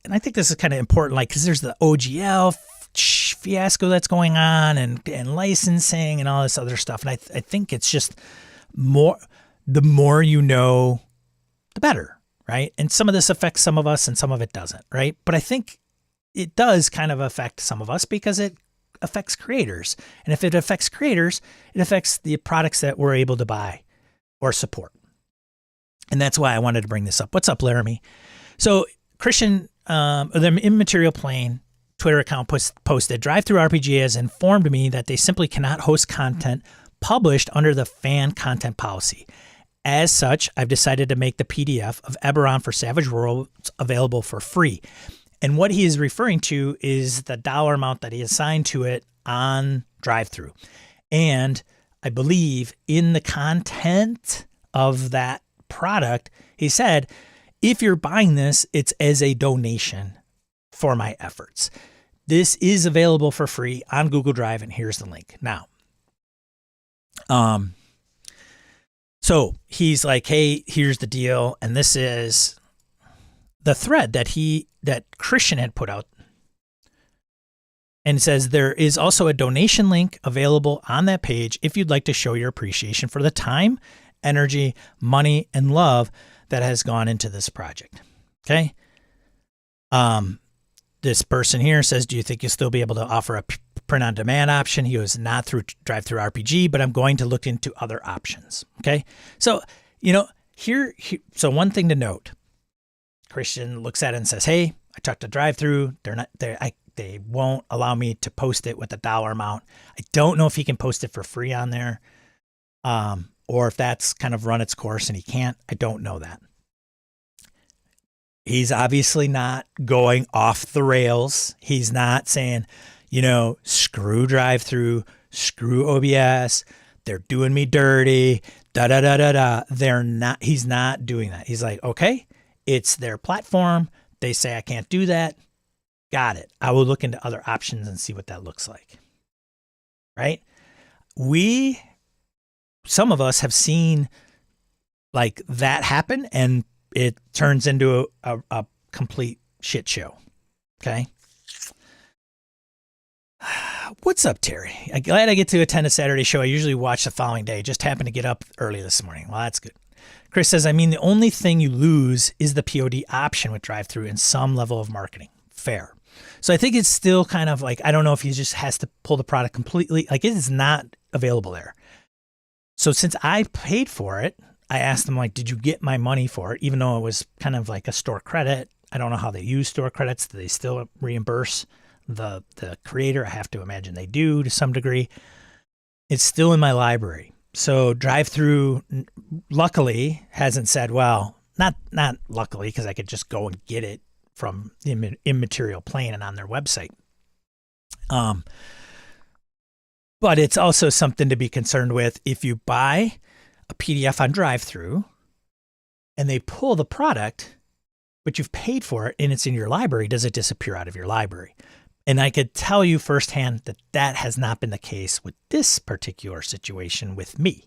And I think this is kind of important, because there's the OGL fiasco that's going on and licensing and all this other stuff. And I think it's just more, the more you know, the better, right? And some of this affects some of us and some of it doesn't, right? But I think it does kind of affect some of us because it affects creators. And if it affects creators, it affects the products that we're able to buy or support. And that's why I wanted to bring this up. What's up, Laramie? So Christian, the Immaterial Plane Twitter account posted, TTRPG has informed me that they simply cannot host content published under the fan content policy. As such, I've decided to make the PDF of Eberron for Savage Worlds available for free. And what he is referring to is the dollar amount that he assigned to it on drive-through. And I believe in the content of that product, he said, if you're buying this, it's as a donation for my efforts. This is available for free on Google Drive, and here's the link. Now, so he's like, hey, here's the deal. And this is the thread that Christian had put out. And it says, there is also a donation link available on that page if you'd like to show your appreciation for the time, energy, money, and love that has gone into this project. Okay. This person here says, do you think you'll still be able to offer a print on demand option? He goes, not through drive-through RPG, but I'm going to look into other options. Okay. So, so one thing to note, Christian looks at it and says, hey, I talked to drive-through. They won't allow me to post it with a dollar amount. I don't know if he can post it for free on there. Or if that's kind of run its course and he can't. I don't know that. He's obviously not going off the rails. He's not saying, screw drive-through, screw OBS. They're doing me dirty. They're not. He's not doing that. He's like, okay, it's their platform. They say I can't do that. Got it. I will look into other options and see what that looks like. Right? Some of us have seen like that happen, and it turns into a complete shit show. Okay. What's up, Terry? I'm glad I get to attend a Saturday show. I usually watch the following day. Just happened to get up early this morning. Well, that's good. Chris says, the only thing you lose is the POD option with drive-through and some level of marketing. Fair. So I think it's still kind of like, I don't know if he just has to pull the product completely. Like, it is not available there. So since I paid for it, I asked him, like, did you get my money for it? Even though it was kind of like a store credit. I don't know how they use store credits. Do they still reimburse the creator? I have to imagine they do to some degree. It's still in my library. So drive-through, luckily, hasn't said, well, not luckily, because I could just go and get it from the Immaterial Plane and on their website. But it's also something to be concerned with. If you buy a PDF on drive-through and they pull the product, but you've paid for it and it's in your library, does it disappear out of your library? And I could tell you firsthand that that has not been the case with this particular situation with me.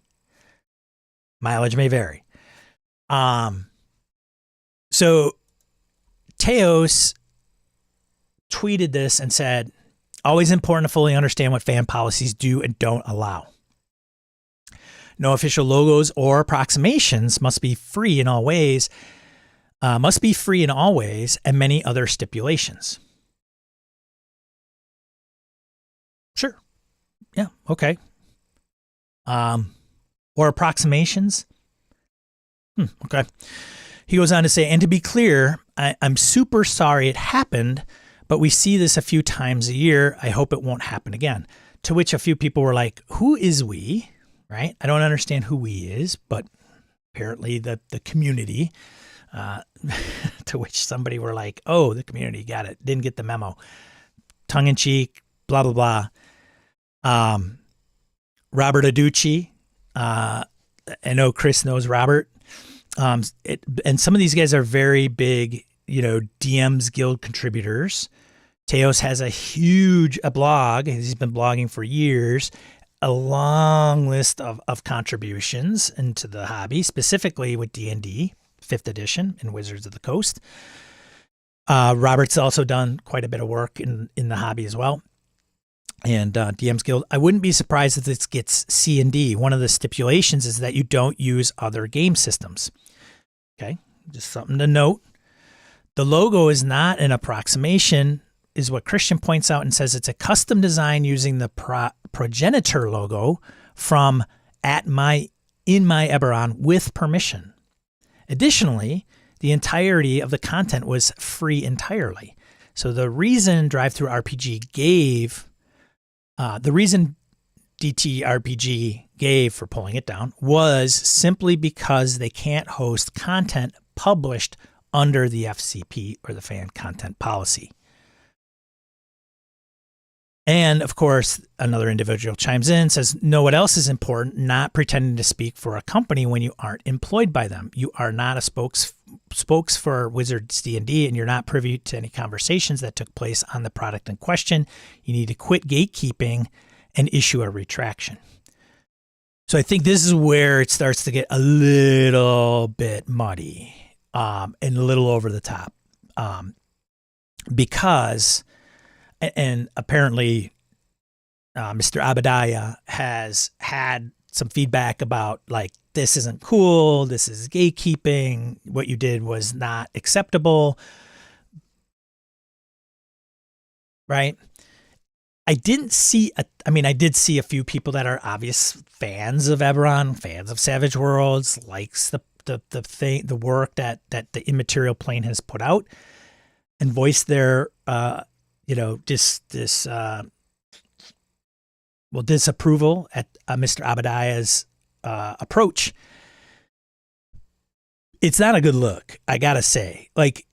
Mileage may vary. So Teos tweeted this and said, always important to fully understand what fan policies do and don't allow. No official logos or approximations must be free in all ways, and many other stipulations. Sure. Yeah. Okay. Or approximations. Okay. He goes on to say, and to be clear, I'm super sorry it happened, but we see this a few times a year. I hope it won't happen again. To which a few people were like, who is we? Right? I don't understand who we is, but apparently the community, to which somebody were like, oh, the community got it. Didn't get the memo. Tongue in cheek, blah, blah, blah. Robert Aducci. I know Chris knows Robert. And some of these guys are very big, DMs Guild contributors. Teos has a huge blog. He's been blogging for years. A long list of contributions into the hobby, specifically with D&D 5th edition and Wizards of the Coast. Robert's also done quite a bit of work in the hobby as well. And DM's Guild, I wouldn't be surprised if this gets C and D. One of the stipulations is that you don't use other game systems. Okay, just something to note. The logo is not an approximation, is what Christian points out, and says it's a custom design using the progenitor logo from in my Eberron with permission. Additionally, the entirety of the content was free entirely. So the reason TTRPG gave for pulling it down was simply because they can't host content published under the FCP or the fan content policy. And of course, another individual chimes in, says, know what else is important? Not pretending to speak for a company when you aren't employed by them. You are not a spokes for Wizards D&D, and you're not privy to any conversations that took place on the product in question. You need to quit gatekeeping and issue a retraction. So I think this is where it starts to get a little bit muddy and a little over the top, because, and apparently Mr. Abadiah has had some feedback about, like, this isn't cool, this is gatekeeping, what you did was not acceptable, right? I did see a few people that are obvious fans of Eberron, fans of Savage Worlds, likes the work that the Immaterial Plane has put out, and voiced their disapproval at Mr. Abadiah's approach. It's not a good look, I gotta say. Like,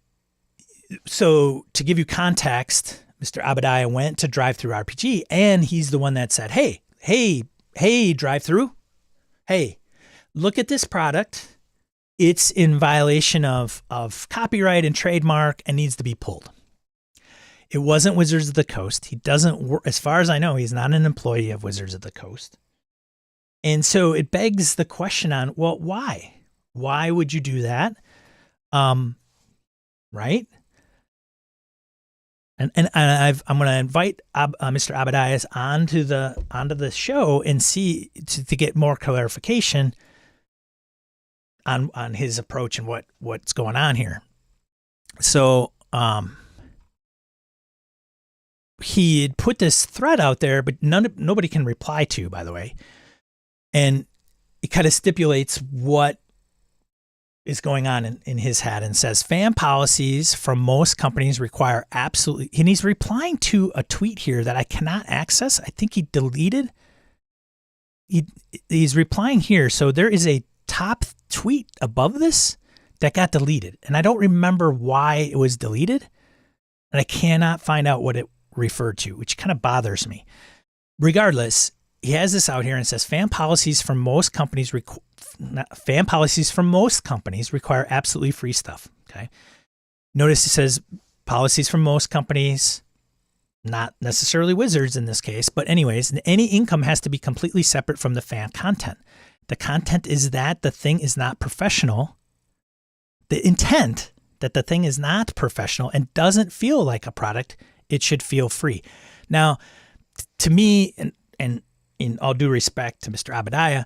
so to give you context, Mr. Abadiah went to TTRPG, and he's the one that said, hey, drive-through, hey, look at this product. It's in violation of copyright and trademark and needs to be pulled. It wasn't Wizards of the Coast. He doesn't work, as far as I know, he's not an employee of Wizards of the Coast. And so it begs the question on, well, why? Why would you do that? Right? And I'm going to invite Mr. Abadiah onto the show and see to get more clarification on his approach and what's going on here. So he had put this thread out there, but nobody can reply to, by the way. And it kind of stipulates what is going on in his head, and says fan policies from most companies require absolutely, and he's replying to a tweet here that I cannot access. I think he deleted. He's replying here. So there is a top tweet above this that got deleted, and I don't remember why it was deleted, and I cannot find out what it referred to, which kind of bothers me. Regardless, he has this out here and says fan policies from most companies require absolutely free stuff. Okay. Notice it says policies from most companies, not necessarily Wizards in this case, but anyways, any income has to be completely separate from the fan content. The content is that the thing is not professional. The intent that the thing is not professional and doesn't feel like a product, it should feel free. Now, to me, and in all due respect to Mr. Abadiah,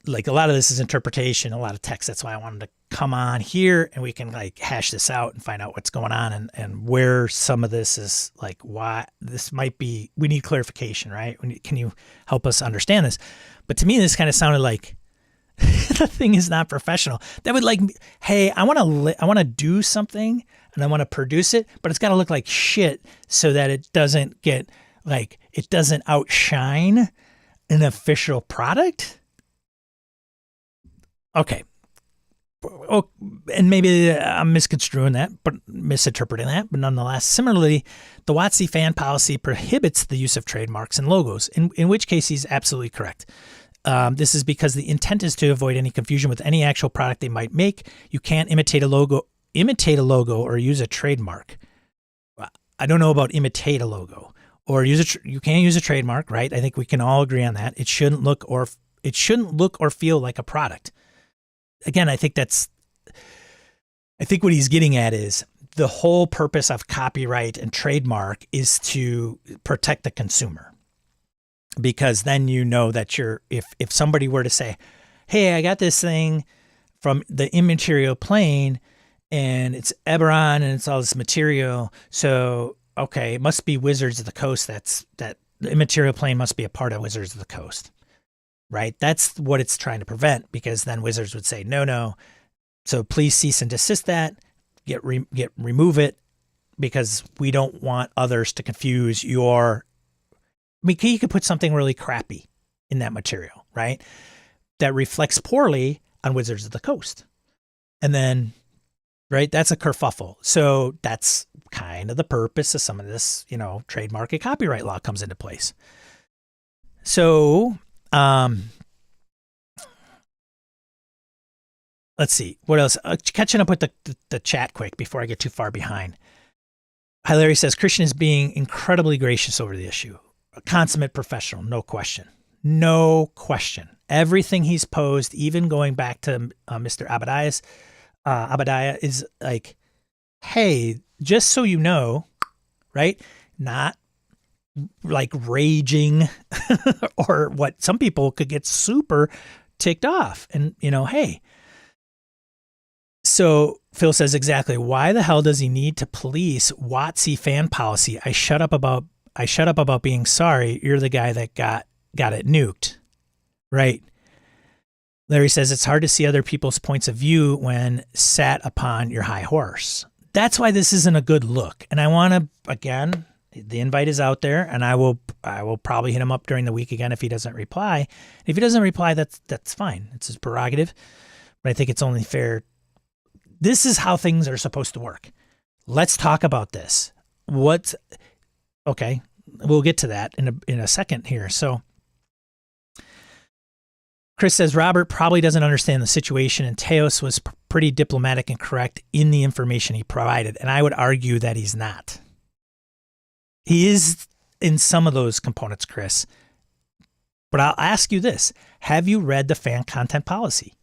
like, a lot of this is interpretation, a lot of text. That's why I wanted to come on here and we can, like, hash this out and find out what's going on and where some of this is, like, why this might be, we need clarification, right? Can you help us understand this? But to me, this kind of sounded like the thing is not professional. That would, like, hey, I want to do something and I want to produce it, but it's got to look like shit so that it doesn't get, like, it doesn't outshine an official product. Okay. Oh, and maybe I'm misinterpreting that, but nonetheless, similarly, the WotC fan policy prohibits the use of trademarks and logos, in which case he's absolutely correct. This is because the intent is to avoid any confusion with any actual product they might make. You can't imitate a logo or use a trademark. I don't know about imitate a logo or you can't use a trademark, right? I think we can all agree on that. It shouldn't look or feel like a product. Again, I think what he's getting at is the whole purpose of copyright and trademark is to protect the consumer. because then you know that if somebody were to say, hey, I got this thing from the immaterial plane and it's Eberron and it's all this material. So, okay, it must be Wizards of the Coast. That the immaterial plane must be a part of Wizards of the Coast, right? That's what it's trying to prevent, because then Wizards would say, no. So please cease and desist that, remove it, because we don't want others to confuse your, I mean, you could put something really crappy in that material, right? That reflects poorly on Wizards of the Coast. And then, right, that's a kerfuffle. So that's kind of the purpose of some of this, trademark and copyright law comes into place. So, let's see, what else? Catching up with the chat quick before I get too far behind. Hi, Larry says, Christian is being incredibly gracious over the issue. A consummate professional, no question. No question. Everything he's posed, even going back to Mr. Abadiah, is like, hey, just so you know, right? Not like raging or what some people could get super ticked off. And, hey. So Phil says, exactly, why the hell does he need to police WotC fan policy? I shut up about being sorry. You're the guy that got it nuked. Right. Larry says it's hard to see other people's points of view when sat upon your high horse. That's why this isn't a good look. And I want to, again, the invite is out there, and I will probably hit him up during the week again if he doesn't reply. If he doesn't reply, that's fine. It's his prerogative. But I think it's only fair. This is how things are supposed to work. Let's talk about this. Okay, we'll get to that in a second here. So Chris says, Robert probably doesn't understand the situation, and Teos was pretty diplomatic and correct in the information he provided. And I would argue that he's not. He is in some of those components, Chris. But I'll ask you this. Have you read the fan content policy?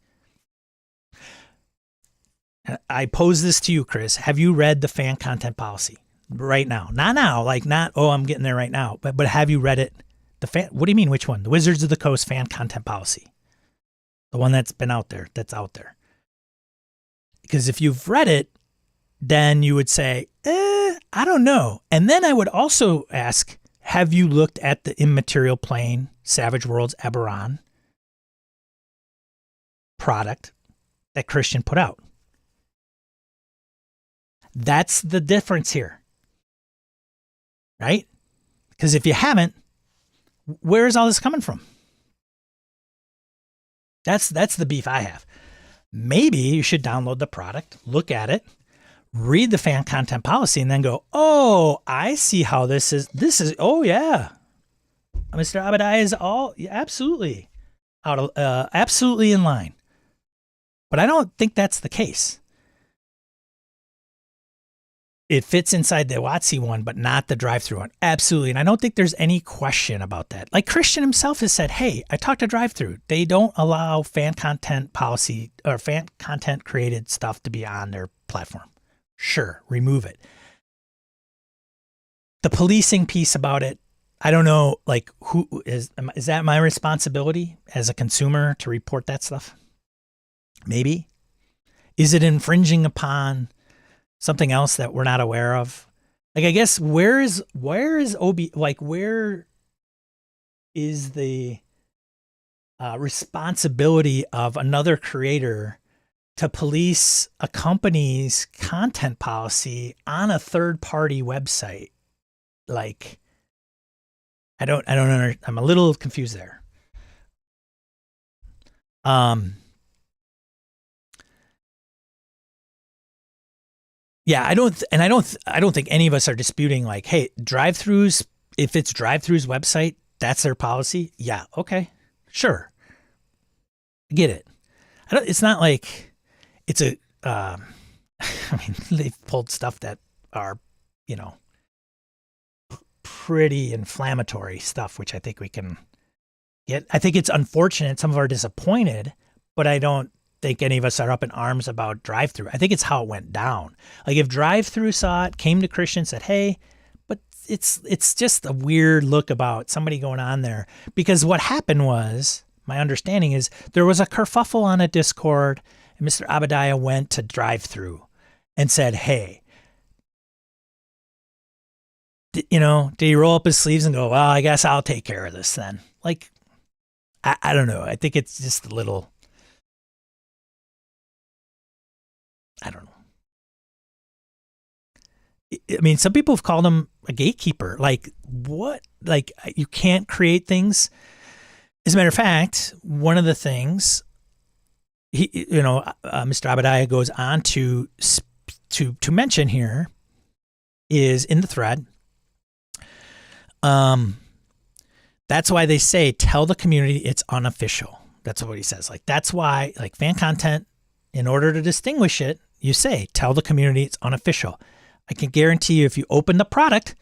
I pose this to you, Chris. Have you read the fan content policy right now? Not now, I'm getting there right now. But have you read it? What do you mean, which one? The Wizards of the Coast fan content policy. The one that's been out there, Because if you've read it, then you would say, I don't know. And then I would also ask, have you looked at the immaterial plane, Savage Worlds Eberron product that Christian put out? That's the difference here, right? Because if you haven't, where is all this coming from? That's the beef I have. Maybe you should download the product, look at it, read the fan content policy, and then go, oh, I see how this is, oh yeah. Mr. Abadai is absolutely absolutely in line. But I don't think that's the case. It fits inside the WotC one, but not the drive-through one. Absolutely. And I don't think there's any question about that. Like Christian himself has said, hey, I talked to drive-through. They don't allow fan content policy or fan content created stuff to be on their platform. Sure, remove it. The policing piece about it, I don't know, like is that my responsibility as a consumer to report that stuff? Maybe. Is it infringing upon something else that we're not aware of? Like, I guess where is the responsibility of another creator to police a company's content policy on a third-party website? Like, I don't know. I'm a little confused there. Yeah, I don't think any of us are disputing, like, hey, drive-throughs, if it's drive-throughs website, that's their policy. Yeah, okay, sure, I get it. It's not like it's a. I mean, they've pulled stuff that are, pretty inflammatory stuff, which I think we can get. I think it's unfortunate. Some of us are disappointed, but I don't think any of us are up in arms about drive-through. I think it's how it went down. Like, if drive-through saw it, came to Christian, said, hey, but it's just a weird look about somebody going on there, because what happened was, my understanding is, there was a kerfuffle on a Discord, and Mr. Abadiah went to drive through and said, hey, did he roll up his sleeves and go, well, I guess I'll take care of this then? Like, I don't know. I think it's just a little, I don't know. I mean, some people have called him a gatekeeper. Like, what? Like, you can't create things. As a matter of fact, one of the things Mr. Abadiah goes on to mention here is in the thread. That's why they say, tell the community it's unofficial. That's what he says. Like, that's why, like, fan content, in order to distinguish it, you say, tell the community it's unofficial. I can guarantee you, if you open the product,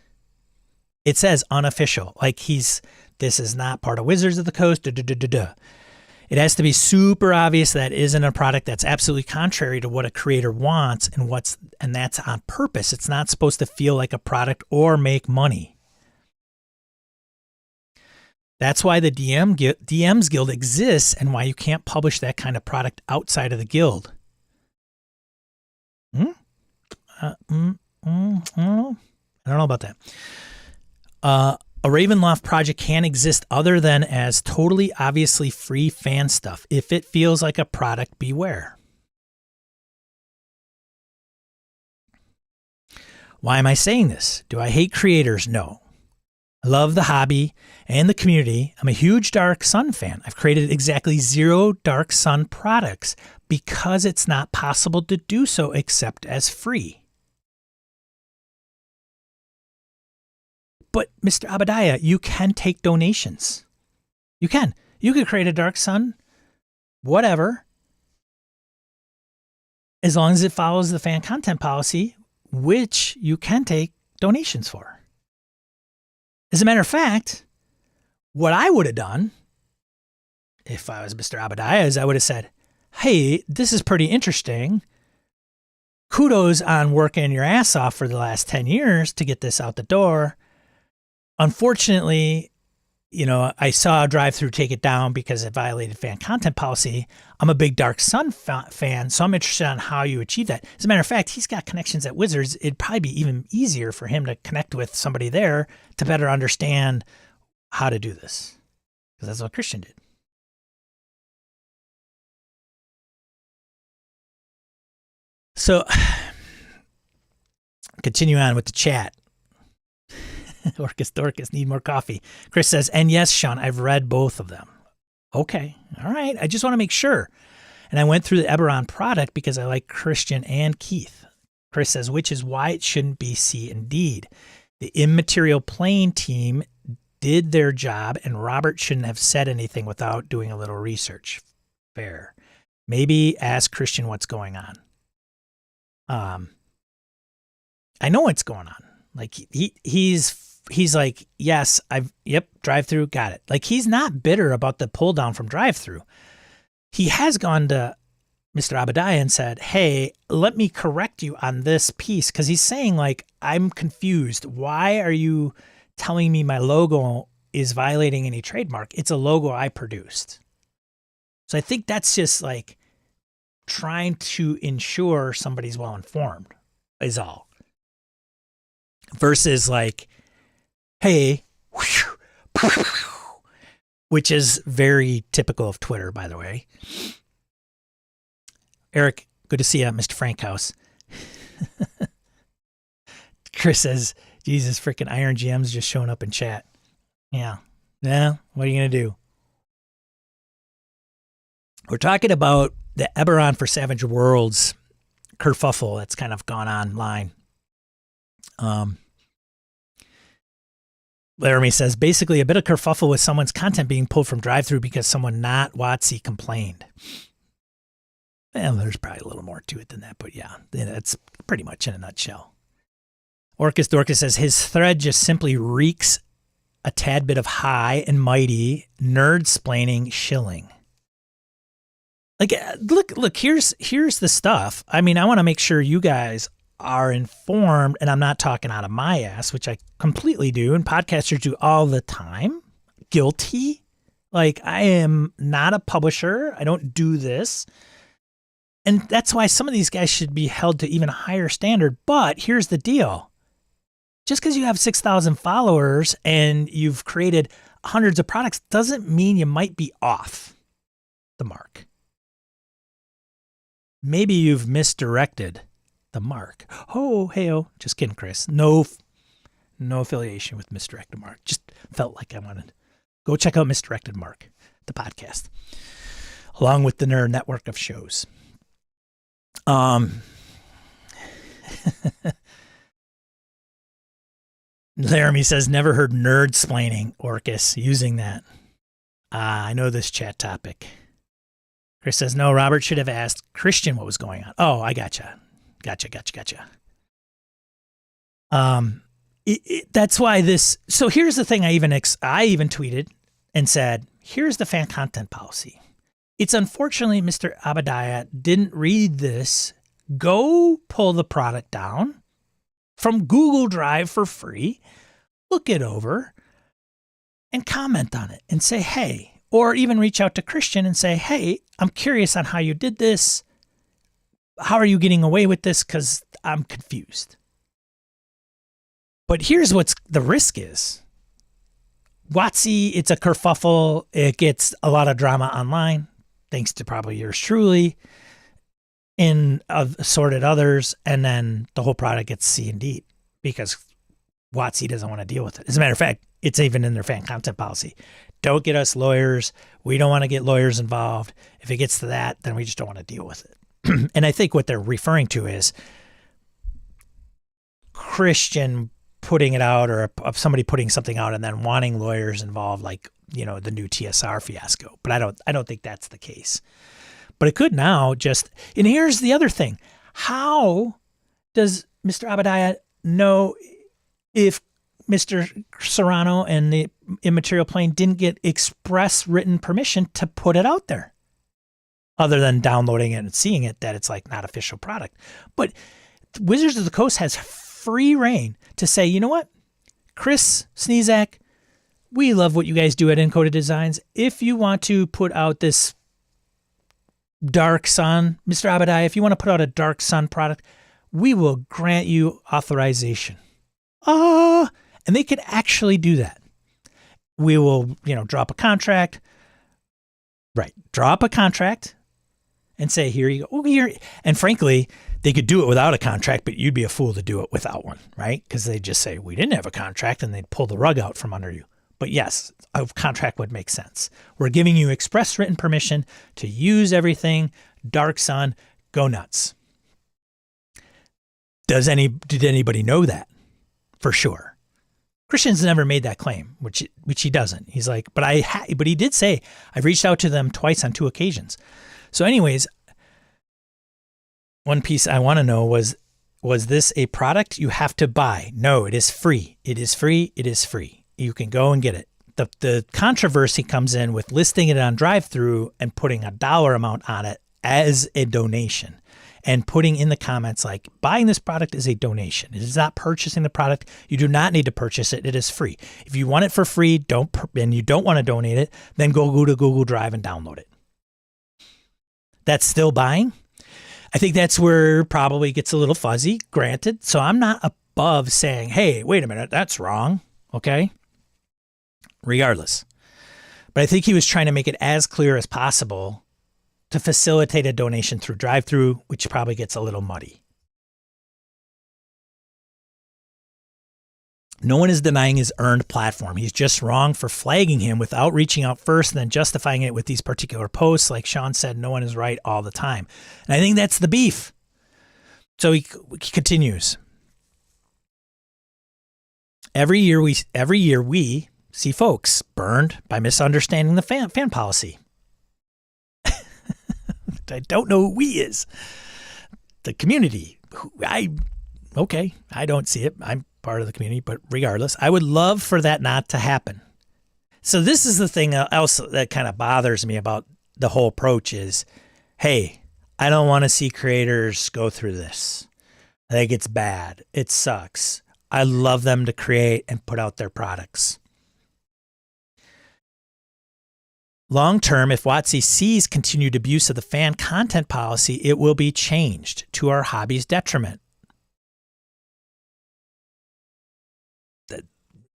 it says unofficial. Like, this is not part of Wizards of the Coast. It has to be super obvious that isn't a product that's absolutely contrary to what a creator wants, and that's on purpose. It's not supposed to feel like a product or make money. That's why the DMs Guild exists, and why you can't publish that kind of product outside of the guild. I don't know about that. A Ravenloft project can exist other than as totally obviously free fan stuff. If it feels like a product, beware. Why am I saying this? Do I hate creators? No. I love the hobby and the community. I'm a huge Dark Sun fan. I've created exactly 0 Dark Sun products because it's not possible to do so except as free. But Mr. Abadiah, you can take donations. You can. You could create a Dark Sun, whatever, as long as it follows the fan content policy, which you can take donations for. As a matter of fact, what I would have done if I was Mr. Abadiah is I would have said, hey, this is pretty interesting. Kudos on working your ass off for the last 10 years to get this out the door. Unfortunately, I saw a drive-through take it down because it violated fan content policy. I'm a big Dark Sun fan, so I'm interested on how you achieve that. As a matter of fact, he's got connections at Wizards. It'd probably be even easier for him to connect with somebody there to better understand how to do this, because that's what Christian did. So, continue on with the chat. Orcus Dorcas, need more coffee. Chris says, and yes, Sean, I've read both of them. Okay. All right. I just want to make sure. And I went through the Eberron product because I like Christian and Keith. Chris says, which is why it shouldn't be C indeed. The Immaterial Plane team did their job, and Robert shouldn't have said anything without doing a little research. Fair. Maybe ask Christian what's going on. I know what's going on. Like, he's like, yes, drive through, got it. Like, he's not bitter about the pull down from drive through. He has gone to Mr. Abadiah and said, hey, let me correct you on this piece. Cause he's saying, like, I'm confused. Why are you telling me my logo is violating any trademark? It's a logo I produced. So I think that's just like trying to ensure somebody's well informed is all. Versus like, hey, which is very typical of Twitter, by the way. Eric, good to see you, Mr. Frankhouse. Chris says, Jesus, freaking Iron GM's just showing up in chat. Yeah. Yeah, what are you going to do? We're talking about the Eberron for Savage Worlds kerfuffle that's kind of gone online. Laramie says, basically a bit of kerfuffle with someone's content being pulled from drive-through because someone not WotC complained. Well, there's probably a little more to it than that, but yeah, that's pretty much in a nutshell. Orcus Dorcas says, his thread just simply reeks a tad bit of high and mighty nerd-splaining shilling. Like, look, here's the stuff. I mean, I want to make sure you guys are informed, and I'm not talking out of my ass, which I completely do, and podcasters do all the time, guilty. Like, I am not a publisher. I don't do this. And that's why some of these guys should be held to even a higher standard. But here's the deal. Just because you have 6,000 followers and you've created hundreds of products doesn't mean you might be off the mark. Maybe you've misdirected the mark. Oh, hey-oh. Just kidding, Chris. No affiliation with Misdirected Mark. Just felt like I wanted. Go check out Misdirected Mark, the podcast, along with the Nerd Network of shows. Laramie says, never heard nerd-splaining, Orcus, using that. I know this chat topic. Chris says, no, Robert should have asked Christian what was going on. Oh, I gotcha. Gotcha. That's why this. So here's the thing. I even tweeted and said, here's the fan content policy. It's unfortunately Mr. Abadiah didn't read this. Go pull the product down from Google Drive for free, look it over, and comment on it and say, hey, or even reach out to Christian and say, hey, I'm curious on how you did this. How are you getting away with this? Because I'm confused. But here's what's the risk is. WotC, it's a kerfuffle. It gets a lot of drama online, thanks to probably yours truly, and assorted others, and then the whole product gets C&D'd because WotC doesn't want to deal with it. As a matter of fact, it's even in their fan content policy. Don't get us lawyers. We don't want to get lawyers involved. If it gets to that, then we just don't want to deal with it. And I think what they're referring to is Christian putting it out, or of somebody putting something out and then wanting lawyers involved, like, you know, the new TSR fiasco. But I don't think that's the case. But it could now just, and here's the other thing. How does Mr. Abadiah know if Mr. Serrano and the Immaterial Plane didn't get express written permission to put it out there? Other than downloading it and seeing it, that it's like not official product. But Wizards of the Coast has free reign to say, you know what, Chris Sneezak, we love what you guys do at Encoded Designs. If you want to put out this Dark Sun, Mr. Abadiah, if you want to put out a Dark Sun product, we will grant you authorization. And they can actually do that. We will, drop a contract. Right. Drop a contract and say, here you go. Here. And frankly, they could do it without a contract, but you'd be a fool to do it without one, right? Because they just say, we didn't have a contract, and they'd pull the rug out from under you. But yes, a contract would make sense. We're giving you express written permission to use everything. Dark Sun, go nuts. Did anybody know that? For sure. Christian's never made that claim, which he doesn't. He's like, but he did say, I've reached out to them twice on 2 occasions. So anyways, one piece I want to know was this a product you have to buy? No, it is free. It is free. It is free. You can go and get it. The controversy comes in with listing it on drive-thru and putting a dollar amount on it as a donation, and putting in the comments like, buying this product is a donation. It is not purchasing the product. You do not need to purchase it. It is free. If you want it for free, and you don't want to donate it, then go to Google Drive and download it. That's still buying. I think that's where probably gets a little fuzzy, granted. So I'm not above saying, hey, wait a minute, that's wrong. Okay. Regardless. But I think he was trying to make it as clear as possible to facilitate a donation through drive-thru, which probably gets a little muddy. No one is denying his earned platform. He's just wrong for flagging him without reaching out first and then justifying it with these particular posts. Like Sean said, no one is right all the time. And I think that's the beef. So he continues. Every year we see folks burned by misunderstanding the fan policy. I don't know who we is. The community. I don't see it. I'm part of the community, but regardless, I would love for that not to happen. So this is the thing else that kind of bothers me about the whole approach is, hey, I don't want to see creators go through this. I think it's bad. It sucks. I love them to create and put out their products. Long term, if WotC sees continued abuse of the fan content policy, it will be changed to our hobby's detriment.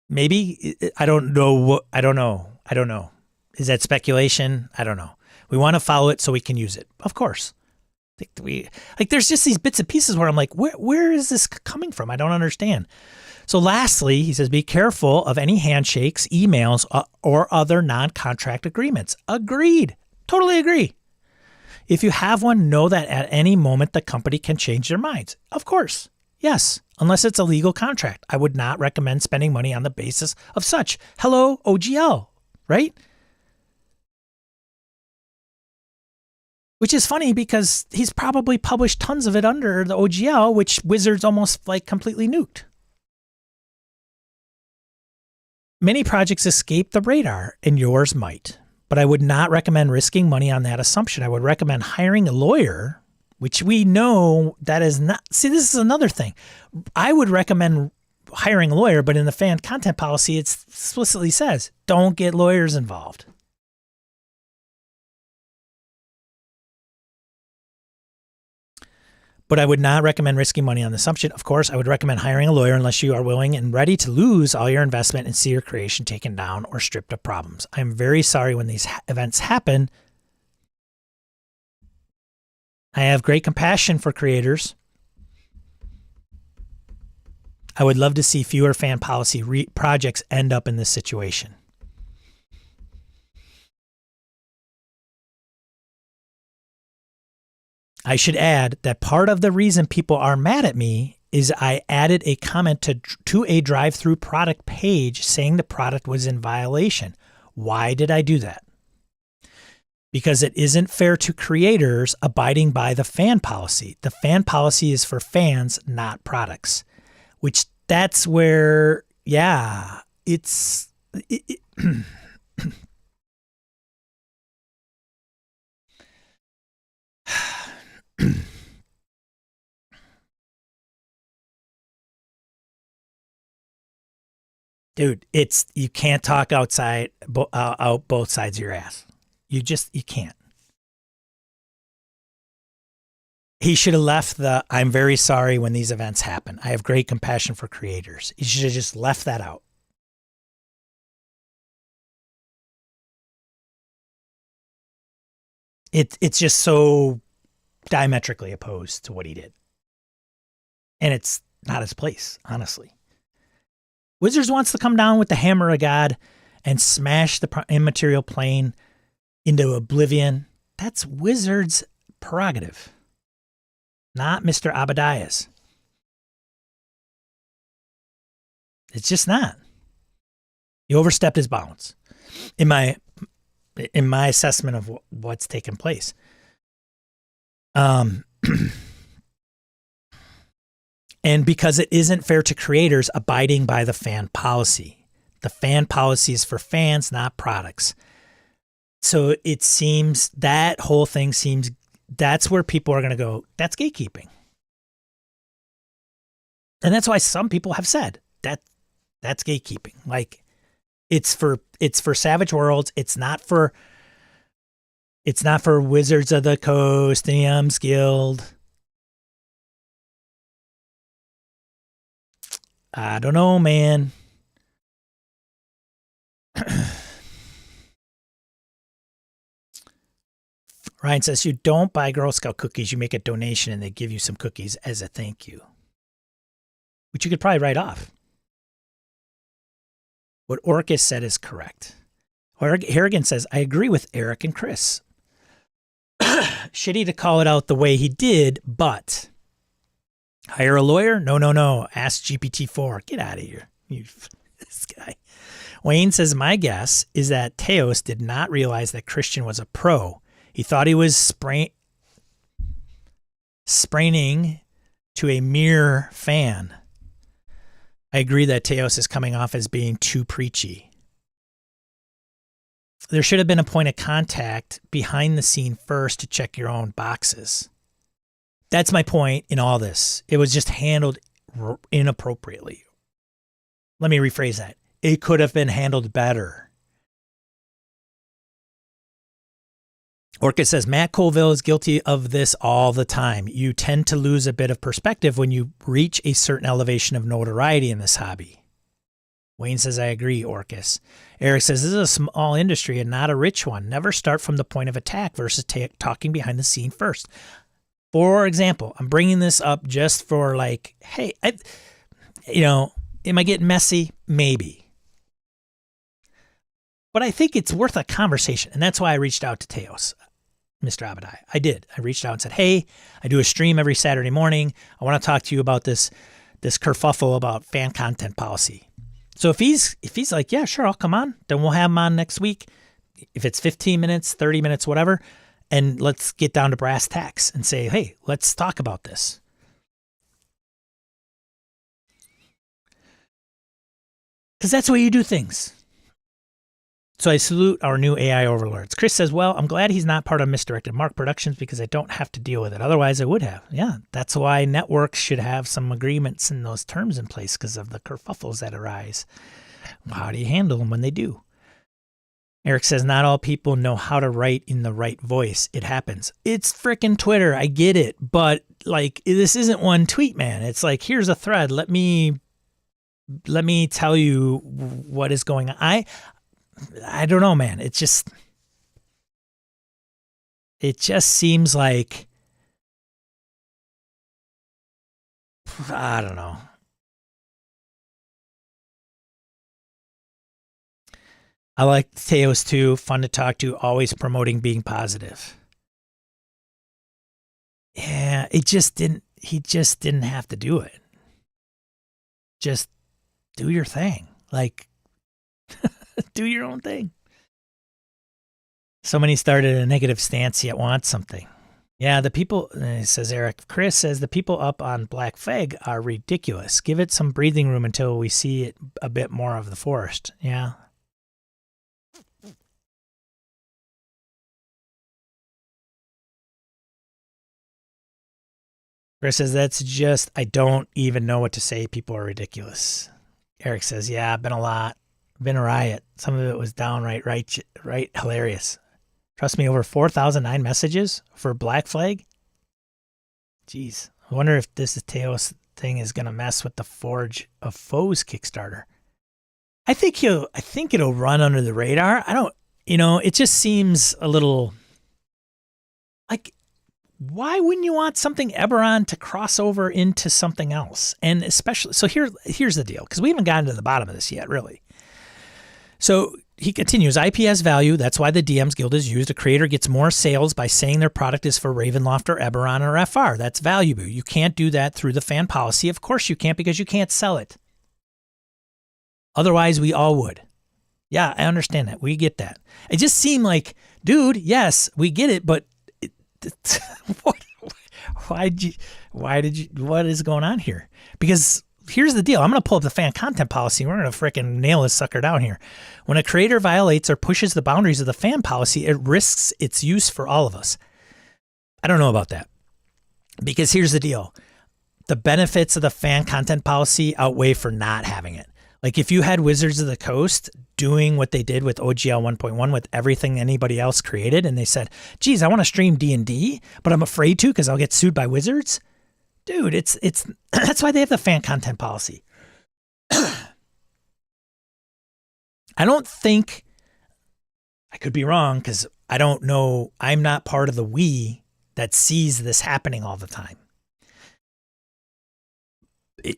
Maybe. I don't know. I don't know. Is that speculation? I don't know. We want to follow it so we can use it. Of course. There's just these bits and pieces where I'm like, where is this coming from? I don't understand. So lastly, he says, be careful of any handshakes, emails, or other non-contract agreements. Agreed. Totally agree. If you have one, know that at any moment the company can change their minds. Of course. Yes. Unless it's a legal contract. I would not recommend spending money on the basis of such. Hello, OGL, right? Which is funny because he's probably published tons of it under the OGL, which Wizards almost like completely nuked. Many projects escape the radar, and yours might. But I would not recommend risking money on that assumption. I would recommend hiring a lawyer, which we know that is not. See, this is another thing. I would recommend hiring a lawyer, but in the fan content policy, it explicitly says, don't get lawyers involved. But I would not recommend risking money on the assumption. Of course, I would recommend hiring a lawyer unless you are willing and ready to lose all your investment and see your creation taken down or stripped of problems. I am very sorry when these events happen. I have great compassion for creators. I would love to see fewer fan policy projects end up in this situation. I should add that part of the reason people are mad at me is I added a comment to a drive-through product page saying the product was in violation. Why did I do that? Because it isn't fair to creators abiding by the fan policy. The fan policy is for fans, not products. Which that's where, yeah, it's... Dude, you can't talk out both sides of your ass. You can't. He should have left I'm very sorry when these events happen. I have great compassion for creators. He should have just left that out. It's just so diametrically opposed to what he did. And it's not his place, honestly. Wizards wants to come down with the hammer of God and smash the immaterial plane into oblivion. That's Wizards' prerogative, not Mr. Abadiah's. It's just not. He overstepped his bounds, in my assessment of what's taken place. And because it isn't fair to creators abiding by the fan policy. The fan policy is for fans, not products. So it seems that whole thing seems, that's where people are going to go, that's gatekeeping. And that's why some people have said that that's gatekeeping. Like it's for Savage Worlds. It's not for Wizards of the Coast, DMs Guild. I don't know, man. Ryan says, you don't buy Girl Scout cookies. You make a donation and they give you some cookies as a thank you. Which you could probably write off. What Orcus said is correct. Harrigan says, I agree with Eric and Chris. Shitty to call it out the way he did, but... Hire a lawyer? No. Ask GPT-4. Get out of here. This guy. Wayne says, my guess is that Teos did not realize that Christian was a pro. He thought he was spraining to a mere fan. I agree that Teos is coming off as being too preachy. There should have been a point of contact behind the scene first to check your own boxes. That's my point in all this. It was just handled inappropriately. Let me rephrase that. It could have been handled better. Orcus says, Matt Colville is guilty of this all the time. You tend to lose a bit of perspective when you reach a certain elevation of notoriety in this hobby. Wayne says, I agree, Orcus. Eric says, this is a small industry and not a rich one. Never start from the point of attack versus talking behind the scene first. For example, I'm bringing this up just for like, hey, am I getting messy? Maybe. But I think it's worth a conversation. And that's why I reached out to Teos, Mr. Abadai. I did. I reached out and said, hey, I do a stream every Saturday morning. I want to talk to you about this kerfuffle about fan content policy. So if he's like, yeah, sure, I'll come on, then we'll have him on next week. If it's 15 minutes, 30 minutes, whatever, and let's get down to brass tacks and say, hey, let's talk about this. Because that's the way you do things. So I salute our new AI overlords. Chris says, well, I'm glad he's not part of Misdirected Mark Productions because I don't have to deal with it. Otherwise, I would have. Yeah, that's why networks should have some agreements and those terms in place because of the kerfuffles that arise. How do you handle them when they do? Eric says, not all people know how to write in the right voice. It happens. It's frickin' Twitter. I get it. But, like, this isn't one tweet, man. It's like, here's a thread. Let me tell you what is going on. I don't know, man. It just seems like, I don't know. I like Teos too. Fun to talk to. Always promoting being positive. Yeah, he just didn't have to do it. Just do your thing. Like, do your own thing. Somebody started a negative stance yet wants something. Yeah, the people, says Eric. Chris says the people up on Black Flag are ridiculous. Give it some breathing room until we see it a bit more of the forest. Yeah. Chris says that's just, I don't even know what to say. People are ridiculous. Eric says, yeah, been a lot. Been a riot. Some of it was downright right hilarious. Trust me, over 4,009 messages for Black Flag. Jeez. I wonder if this Teos thing is going to mess with the Forge of Foes Kickstarter. I think it'll run under the radar. I don't, it just seems a little like, why wouldn't you want something Eberron to cross over into something else? And especially, so here's the deal, because we haven't gotten to the bottom of this yet, really. So he continues, IP has value. That's why the DM's Guild is used. A creator gets more sales by saying their product is for Ravenloft or Eberron or FR. That's valuable. You can't do that through the fan policy. Of course you can't, because you can't sell it. Otherwise, we all would. Yeah, I understand that. We get that. It just seemed like, dude, yes, we get it, but what is going on here? Because here's the deal. I'm going to pull up the fan content policy. We're going to freaking nail this sucker down here. When a creator violates or pushes the boundaries of the fan policy, it risks its use for all of us. I don't know about that. Because here's the deal. The benefits of the fan content policy outweigh for not having it. Like if you had Wizards of the Coast doing what they did with OGL 1.1 with everything anybody else created, and they said, geez, I want to stream D&D, but I'm afraid to because I'll get sued by Wizards. Dude, it's that's why they have the fan content policy. I don't think, I could be wrong because I don't know, I'm not part of the we that sees this happening all the time.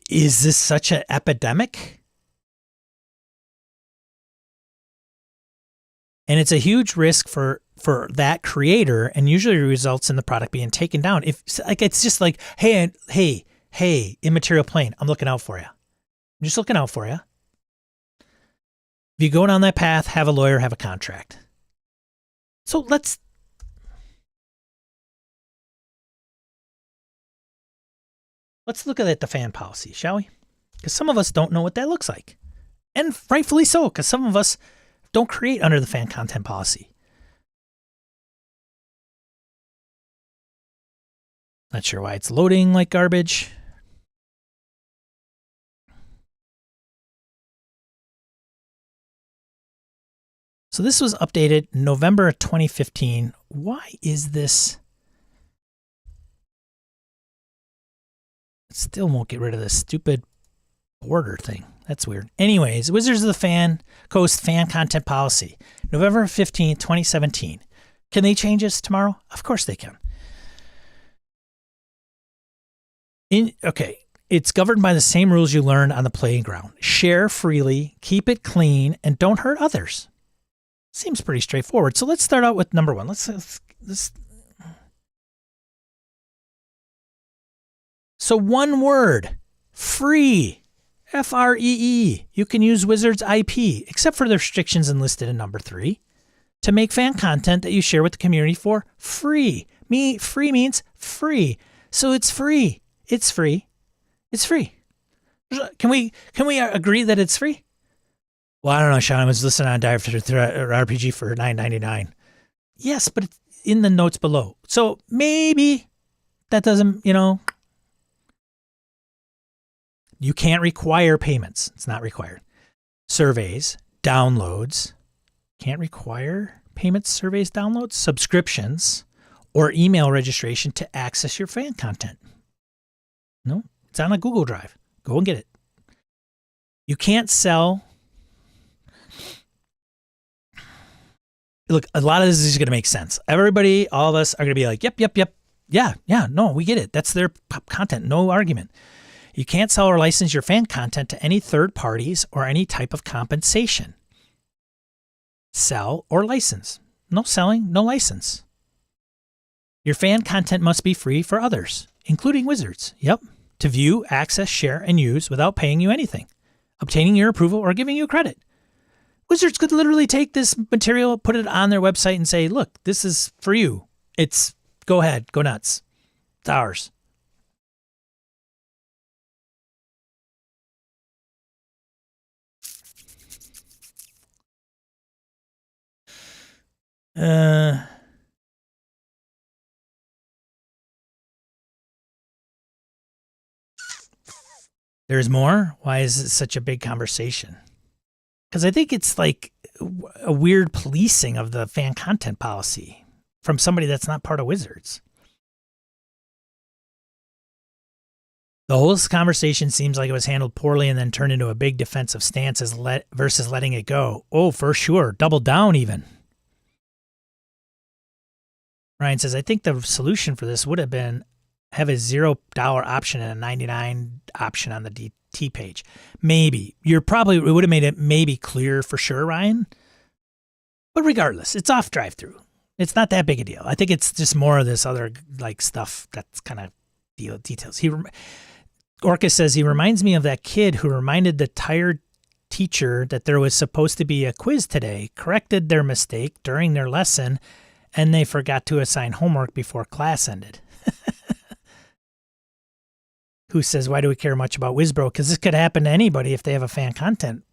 Is this such an epidemic? And it's a huge risk for that creator, and usually results in the product being taken down. If like it's just like, hey, Immaterial Plane, I'm looking out for you. I'm just looking out for you. If you go down that path, have a lawyer, have a contract. So let's look at the fan policy, shall we? Because some of us don't know what that looks like. And rightfully so, because some of us don't create under the fan content policy. Not sure why it's loading like garbage. So this was updated November of 2015. Why is this? It still won't get rid of this stupid border thing. That's weird. Anyways, Wizards of the Coast fan content policy, November 15th, 2017. Can they change this tomorrow? Of course they can. Okay, it's governed by the same rules you learned on the playground. Share freely, keep it clean, and don't hurt others. Seems pretty straightforward. So let's start out with number one. So one word, free, F-R-E-E. You can use Wizards IP, except for the restrictions enlisted in number 3, to make fan content that you share with the community for free. Free means free. So it's free. It's free. It's free. Can we agree that it's free? Well, I don't know, Sean. I was listening on TTRPG for $9.99. Yes, but it's in the notes below. So maybe that doesn't, you can't require payments. It's not required. Surveys, downloads. Can't require payments, surveys, downloads, subscriptions, or email registration to access your fan content. No, it's on a Google Drive. Go and get it. You can't sell. Look, a lot of this is going to make sense. Everybody, all of us are going to be like, yep. Yeah, no, we get it. That's their content. No argument. You can't sell or license your fan content to any third parties or any type of compensation. Sell or license. No selling, no license. Your fan content must be free for others, including Wizards. Yep. To view, access, share, and use without paying you anything, obtaining your approval, or giving you credit. Wizards could literally take this material, put it on their website, and say, look, this is for you. Go ahead, go nuts. It's ours. There's more? Why is it such a big conversation? Because I think it's like a weird policing of the fan content policy from somebody that's not part of Wizards. The whole conversation seems like it was handled poorly and then turned into a big defensive stance versus letting it go. Oh, for sure. Double down even. Ryan says, I think the solution for this would have been have a $0 option and a $99 option on the DT page. Maybe. It would have made it maybe clear for sure, Ryan. But regardless, it's off drive-through. It's not that big a deal. I think it's just more of this other stuff that's kind of details. Orcus says he reminds me of that kid who reminded the tired teacher that there was supposed to be a quiz today, corrected their mistake during their lesson, and they forgot to assign homework before class ended. Who says, why do we care much about WizBro? Because this could happen to anybody if they have a fan content.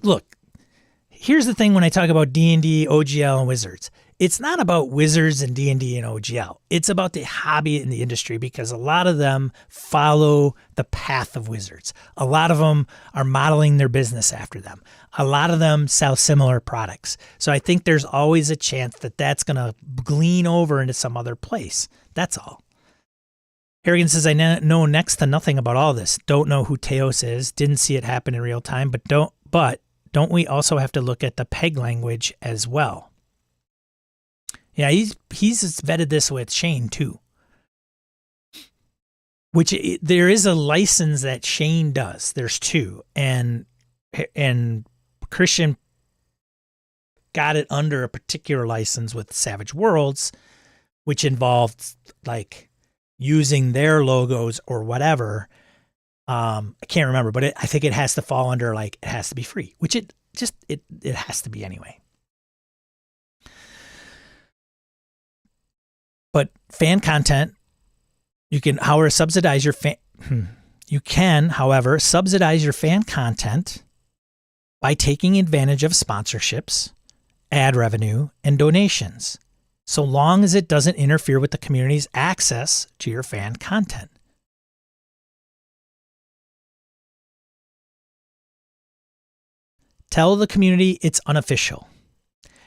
Look, here's the thing when I talk about D&D, OGL, and Wizards. It's not about Wizards and D&D and OGL. It's about the hobby in the industry because a lot of them follow the path of Wizards. A lot of them are modeling their business after them. A lot of them sell similar products. So I think there's always a chance that that's going to glean over into some other place. That's all. Harrigan says, I know next to nothing about all this. Don't know who Teos is. Didn't see it happen in real time. But don't we also have to look at the PEG language as well? Yeah, he's vetted this with Shane too. There is a license that Shane does. There's 2, and Christian got it under a particular license with Savage Worlds, which involved using their logos or whatever. I can't remember, but I think it has to fall under it has to be free, which it has to be anyway. But fan content, you can, however, subsidize your fan content by taking advantage of sponsorships, ad revenue, and donations. so long as it doesn't interfere with the community's access to your fan content. Tell the community it's unofficial.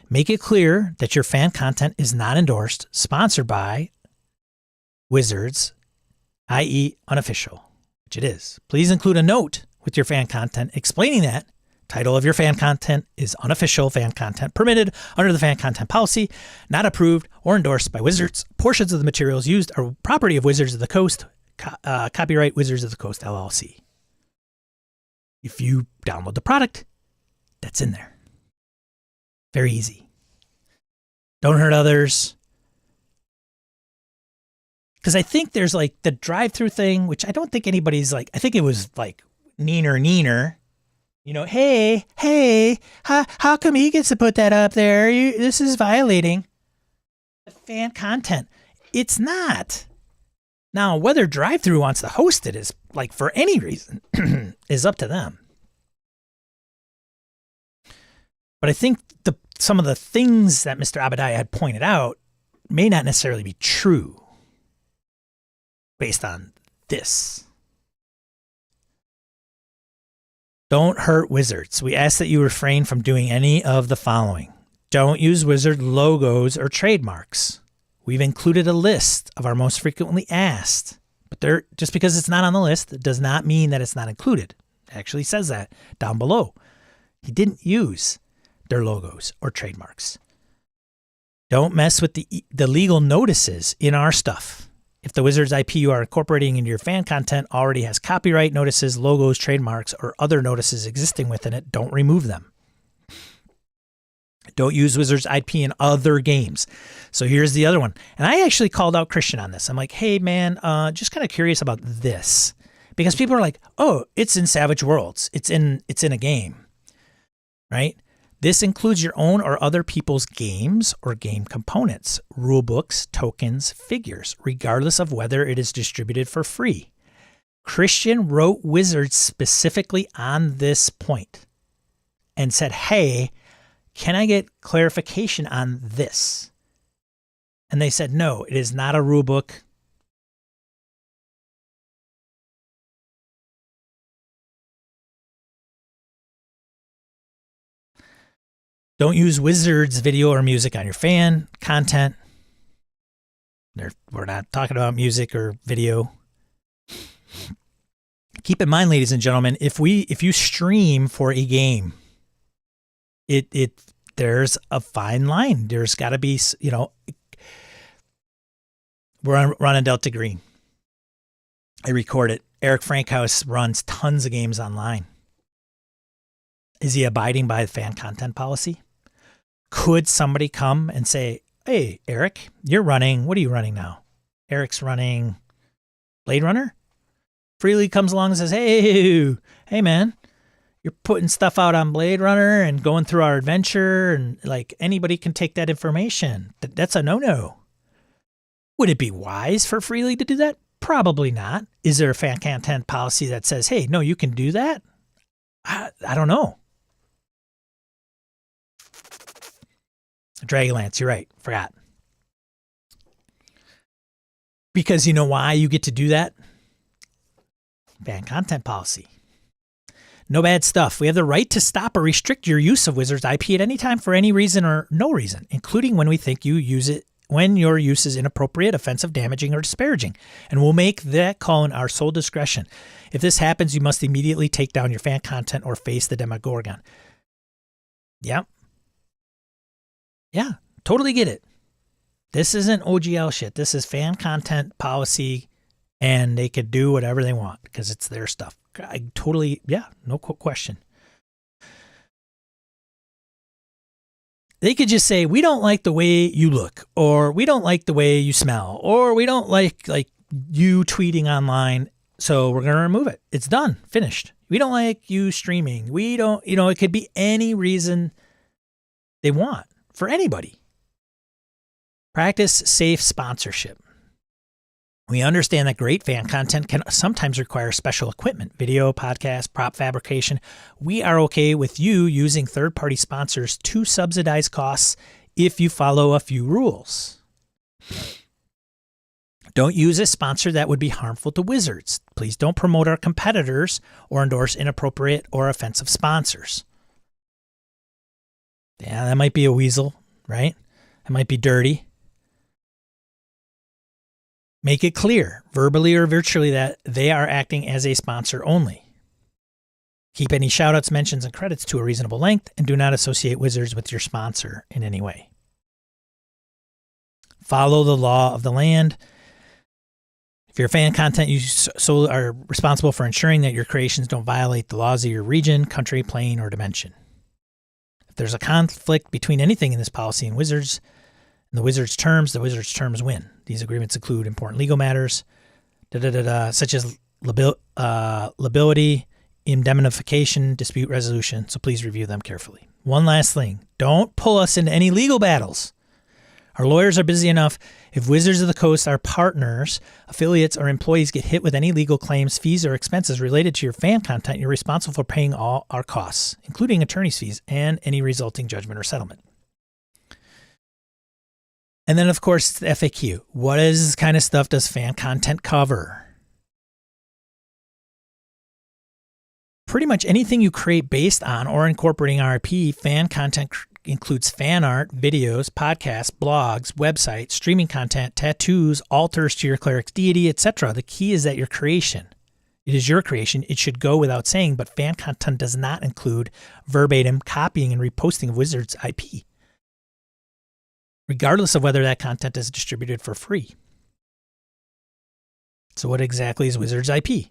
Make it clear that your fan content is not endorsed, sponsored by Wizards, i.e. unofficial, which it is. Please include a note with your fan content explaining that. Title of your fan content is unofficial fan content permitted under the fan content policy, not approved or endorsed by Wizards. Portions of the materials used are property of Wizards of the Coast, copyright Wizards of the Coast, LLC. If you download the product, that's in there. Very easy. Don't hurt others. Because I think there's like the drive-through thing, which I don't think anybody's like, I think it was like neener. You know, hey, how come he gets to put that up there? This is violating the fan content. It's not. Now, whether drive-through wants to host it is like for any reason is up to them. But I think some of the things that Mr. Abadiah had pointed out may not necessarily be true based on this. Don't hurt Wizards. We ask that you refrain from doing any of the following. Don't use Wizard logos or trademarks. We've included a list of our most frequently asked, but just because it's not on the list, it does not mean that it's not included. It actually says that down below. He didn't use their logos or trademarks. Don't mess with the legal notices in our stuff. If the Wizards IP you are incorporating into your fan content already has copyright notices, logos, trademarks, or other notices existing within it, don't remove them. Don't use Wizards IP in other games. So here's the other one. And I actually called out Christian on this. I'm like, hey, man, just kind of curious about this. Because people are like, oh, it's in Savage Worlds. It's in a game, right? This includes your own or other people's games or game components, rule books, tokens, figures, regardless of whether it is distributed for free. Christian wrote Wizards specifically on this point and said, hey, can I get clarification on this? And they said, no, it is not a rule book. Don't use Wizards video or music on your fan content. We're not talking about music or video. Keep in mind, ladies and gentlemen, if you stream for a game, there's a fine line. There's got to be, we're on Delta Green. I record it. Eric Frankhouse runs tons of games online. Is he abiding by the fan content policy? Could somebody come and say, hey, Eric, what are you running now? Eric's running Blade Runner. Freely comes along and says, hey, man, you're putting stuff out on Blade Runner and going through our adventure, and like anybody can take that information. That's a no-no. Would it be wise for Freely to do that? Probably not. Is there a fan content policy that says, hey, no, you can do that? I don't know. Dragonlance, you're right. Forgot. Because you know why you get to do that? Fan content policy. No bad stuff. We have the right to stop or restrict your use of Wizards IP at any time for any reason or no reason, including when we think you use it, when your use is inappropriate, offensive, damaging, or disparaging. And we'll make that call in our sole discretion. If this happens, you must immediately take down your fan content or face the Demogorgon. Yep. Yeah, totally get it. This isn't OGL shit. This is fan content policy, and they could do whatever they want because it's their stuff. No question. They could just say, we don't like the way you look, or we don't like the way you smell, or we don't like you tweeting online, so we're going to remove it. It's done, finished. We don't like you streaming. We don't, it could be any reason they want. For anybody. Practice safe sponsorship. We understand that great fan content can sometimes require special equipment, video, podcast, prop fabrication. We are okay with you using third-party sponsors to subsidize costs if you follow a few rules. Don't use a sponsor that would be harmful to Wizards. Please don't promote our competitors or endorse inappropriate or offensive sponsors. Yeah, that might be a weasel, right? It might be dirty. Make it clear, verbally or virtually, that they are acting as a sponsor only. Keep any shoutouts, mentions, and credits to a reasonable length, and do not associate Wizards with your sponsor in any way. Follow the law of the land. If you're fan content, you so are responsible for ensuring that your creations don't violate the laws of your region, country, plane, or dimension. If there's a conflict between anything in this policy and Wizards, and the Wizards' terms win. These agreements include important legal matters, such as liability, indemnification, dispute resolution, so please review them carefully. One last thing, don't pull us into any legal battles. Our lawyers are busy enough. If Wizards of the Coast, our partners, affiliates, or employees get hit with any legal claims, fees, or expenses related to your fan content, you're responsible for paying all our costs, including attorney's fees and any resulting judgment or settlement. And then, of course, it's the FAQ. What is this kind of stuff does fan content cover? Pretty much anything you create based on or incorporating RP, fan content includes fan art, videos, podcasts, blogs, websites, streaming content, tattoos, altars to your cleric's deity, etc. The key is that your creation. It is your creation. It should go without saying, but fan content does not include verbatim copying and reposting of Wizards IP, regardless of whether that content is distributed for free. So what exactly is Wizards IP?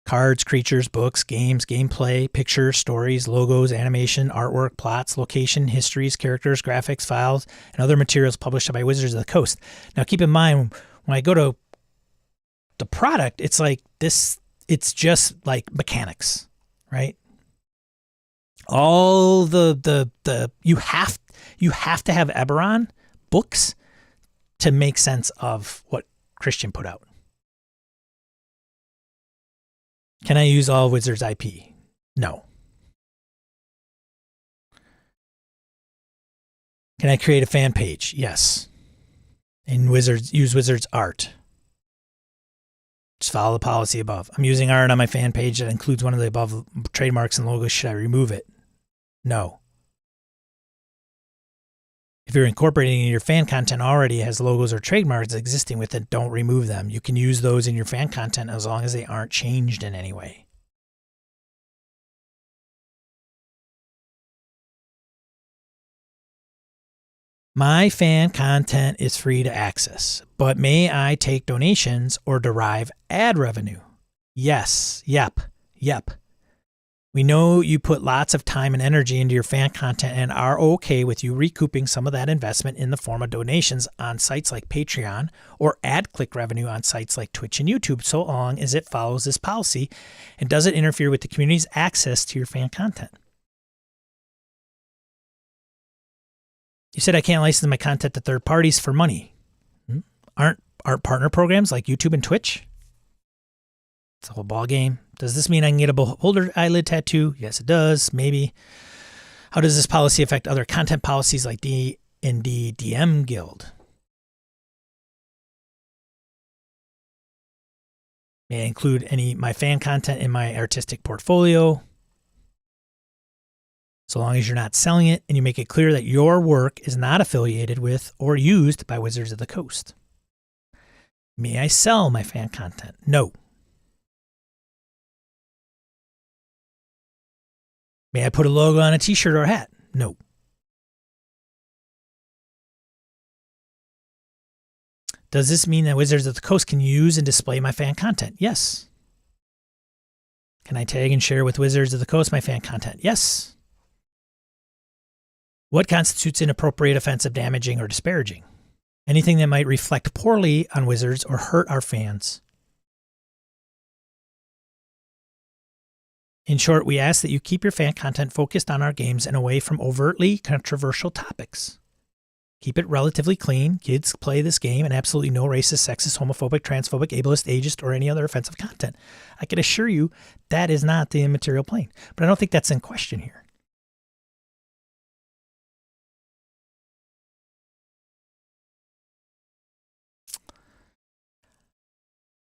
Cards, creatures, books, games, gameplay, pictures, stories, logos, animation, artwork, plots, location, histories, characters, graphics, files, and other materials published by Wizards of the Coast. Now keep in mind, when I go to the product, it's like this, it's just like mechanics, right? All the you have to have Eberron books to make sense of what Christian put out. Can I use all Wizards IP? No. Can I create a fan page? Yes. And use Wizards art. Just follow the policy above. I'm using art on my fan page that includes one of the above trademarks and logos. Should I remove it? No. If you're incorporating your fan content already has logos or trademarks existing with it, don't remove them. You can use those in your fan content as long as they aren't changed in any way. My fan content is free to access, but may I take donations or derive ad revenue? Yes. Yep. We know you put lots of time and energy into your fan content and are okay with you recouping some of that investment in the form of donations on sites like Patreon or ad click revenue on sites like Twitch and YouTube, so long as it follows this policy and doesn't interfere with the community's access to your fan content. You said I can't license my content to third parties for money. Aren't partner programs like YouTube and Twitch? It's a whole ball game. Does this mean I can get a beholder eyelid tattoo? Yes, it does. Maybe. How does this policy affect other content policies like D&D DM Guild? May I include my fan content in my artistic portfolio? So long as you're not selling it and you make it clear that your work is not affiliated with or used by Wizards of the Coast. May I sell my fan content? No. May I put a logo on a t-shirt or a hat? No. Does this mean that Wizards of the Coast can use and display my fan content? Yes. Can I tag and share with Wizards of the Coast my fan content? Yes. What constitutes inappropriate, offensive, damaging, or disparaging? Anything that might reflect poorly on Wizards or hurt our fans. In short, we ask that you keep your fan content focused on our games and away from overtly controversial topics. Keep it relatively clean. Kids play this game, and absolutely no racist, sexist, homophobic, transphobic, ableist, ageist, or any other offensive content. I can assure you that is not the immaterial plane, but I don't think that's in question here.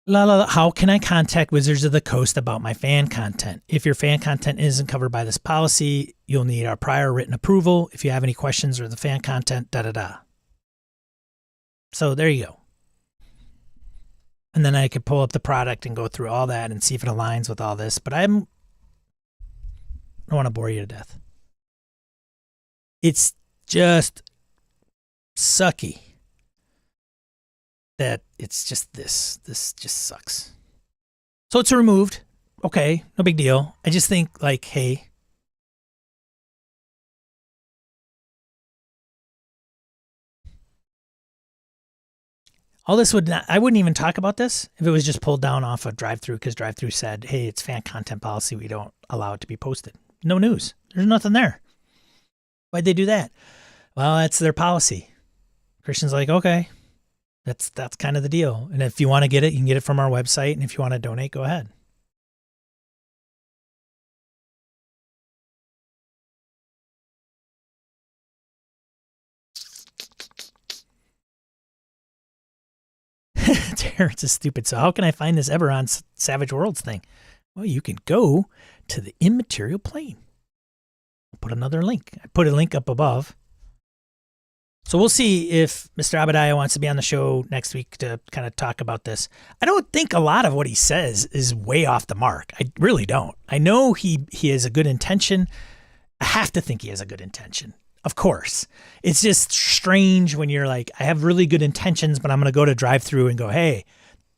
How can I contact Wizards of the Coast about my fan content? If your fan content isn't covered by this policy, you'll need our prior written approval. If you have any questions or the fan content, So there you go. And then I could pull up the product and go through all that and see if it aligns with all this. But I don't want to bore you to death. It's just sucky that it's just this. This just sucks. So it's removed. Okay, no big deal. I just think, like, hey, all this would not, I wouldn't even talk about this if it was just pulled down off of drive-through, because drive-through said, hey, it's fan content policy. We don't allow it to be posted. No news. There's nothing there. Why'd they do that? Well, that's their policy. Christian's like, okay, that's kind of the deal. And if you want to get it, you can get it from our website. And if you want to donate, go ahead. Terrence is stupid. So how can I find this ever on Savage Worlds thing? Well, you can go to the immaterial plane. I'll put another link. I put a link up above. So we'll see if Mr. Abadiah wants to be on the show next week to kind of talk about this. I don't think a lot of what he says is way off the mark. I really don't. I know he has a good intention. I have to think he has a good intention. Of course. It's just strange when you're like, I have really good intentions, but I'm going to go to drive-through and go, hey,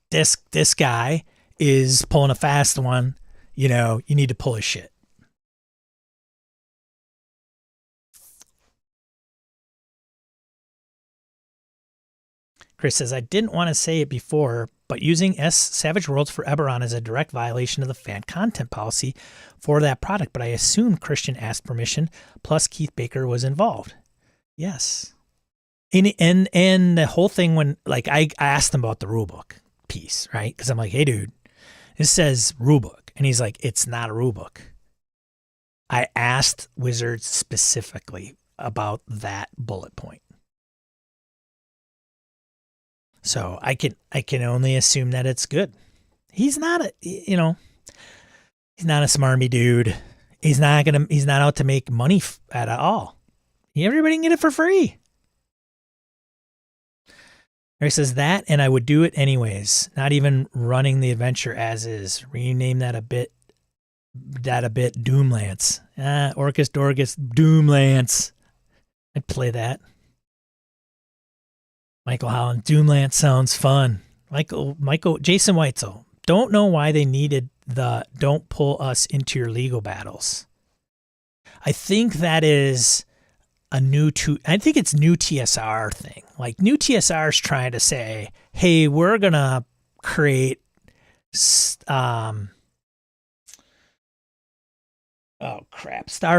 this guy is pulling a fast one. You know, you need to pull his shit. Chris says, I didn't want to say it before, but using Savage Worlds for Eberron is a direct violation of the fan content policy for that product. But I assume Christian asked permission, plus Keith Baker was involved. Yes. And the whole thing when, like, I asked him about the rulebook piece, right? Because I'm like, hey, dude, this says rulebook. And he's like, it's not a rulebook. I asked Wizards specifically about that bullet point. So I can only assume that it's good. He's not he's not a smarmy dude. He's not out to make money at all. Everybody can get it for free. He says that, and I would do it anyways. Not even running the adventure as is. Rename that a bit. Doomlance. Orcus Dorcus Doomlance. I'd play that. Michael Holland, Doomlance sounds fun. Jason Weitzel, don't know why they needed the don't pull us into your legal battles. I think that is I think it's new TSR thing. Like, new TSR is trying to say, hey, we're going to create, Star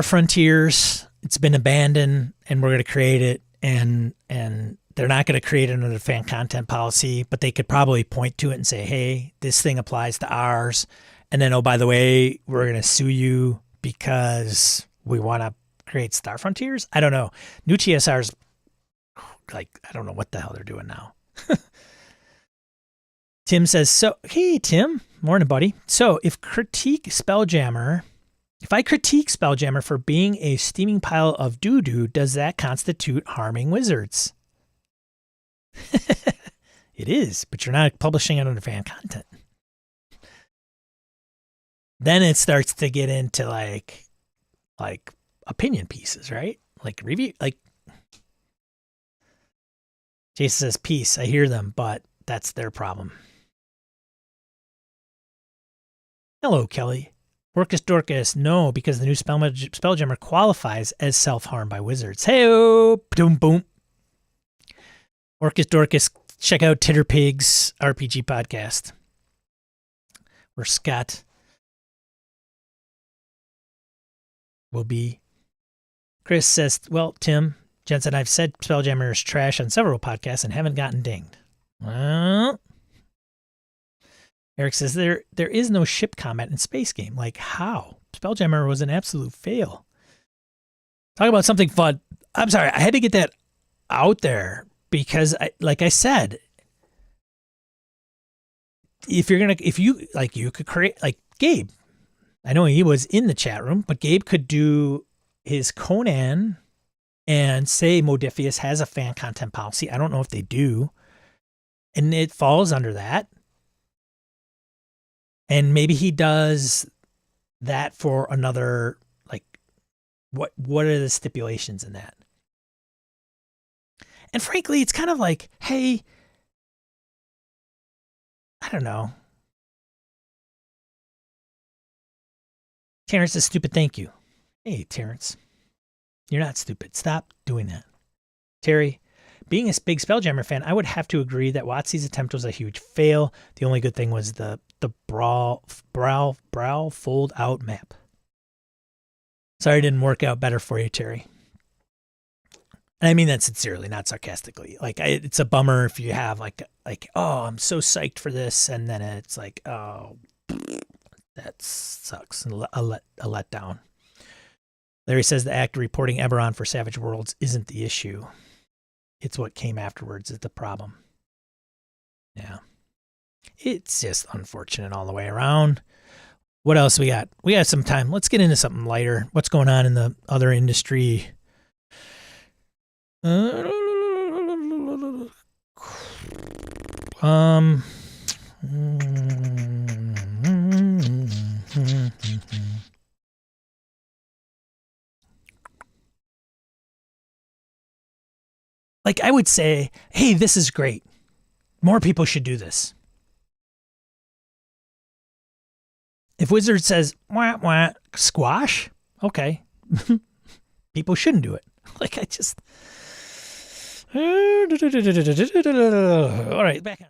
Frontiers. It's been abandoned and we're going to create it. And they're not going to create it under the fan content policy, but they could probably point to it and say, hey, this thing applies to ours. And then, oh, by the way, we're going to sue you because we want to create Star Frontiers. I don't know. New TSR's like, I don't know what the hell they're doing now. Tim says, so, hey, Tim, morning, buddy. So if I critique Spelljammer for being a steaming pile of doo-doo, does that constitute harming Wizards? It is, but you're not publishing it under fan content. Then it starts to get into like opinion pieces, right? Like review, like Jason says, peace, I hear them, but that's their problem. Hello, Kelly. Orcus Dorcas, no, because the new Spelljammer qualifies as self-harm by Wizards. Hey-oh, boom, boom. Orcus Dorcas, check out Titterpig's RPG podcast. Where Scott will be. Chris says, well, Tim, Jensen, I've said Spelljammer is trash on several podcasts and haven't gotten dinged. Well, Eric says there is no ship combat in Space Game. Like, how? Spelljammer was an absolute fail. Talk about something fun. I'm sorry, I had to get that out there because, like I said, if you like, you could create like Gabe. I know he was in the chat room, but Gabe could do his Conan and say Modifius has a fan content policy. I don't know if they do. And it falls under that. And maybe he does that for another, like, what are the stipulations in that? And frankly, it's kind of like, hey, I don't know. Terrence is stupid, thank you. Hey, Terrence. You're not stupid. Stop doing that. Terry, being a big Spelljammer fan, I would have to agree that WotC's attempt was a huge fail. The only good thing was the brow fold out map. Sorry it didn't work out better for you, Terry. And I mean that sincerely, not sarcastically. Like, it's a bummer if you have like, oh, I'm so psyched for this, and then it's like, oh, that sucks. A letdown. Larry says the act of reporting Eberron for Savage Worlds isn't the issue. It's what came afterwards is the problem. Yeah. It's just unfortunate all the way around. What else we got? We got some time. Let's get into something lighter. What's going on in the other industry? Like, I would say, hey, this is great. More people should do this. If Wizard says, wah, wah, squash, okay. People shouldn't do it. Like, I just... All right, back on.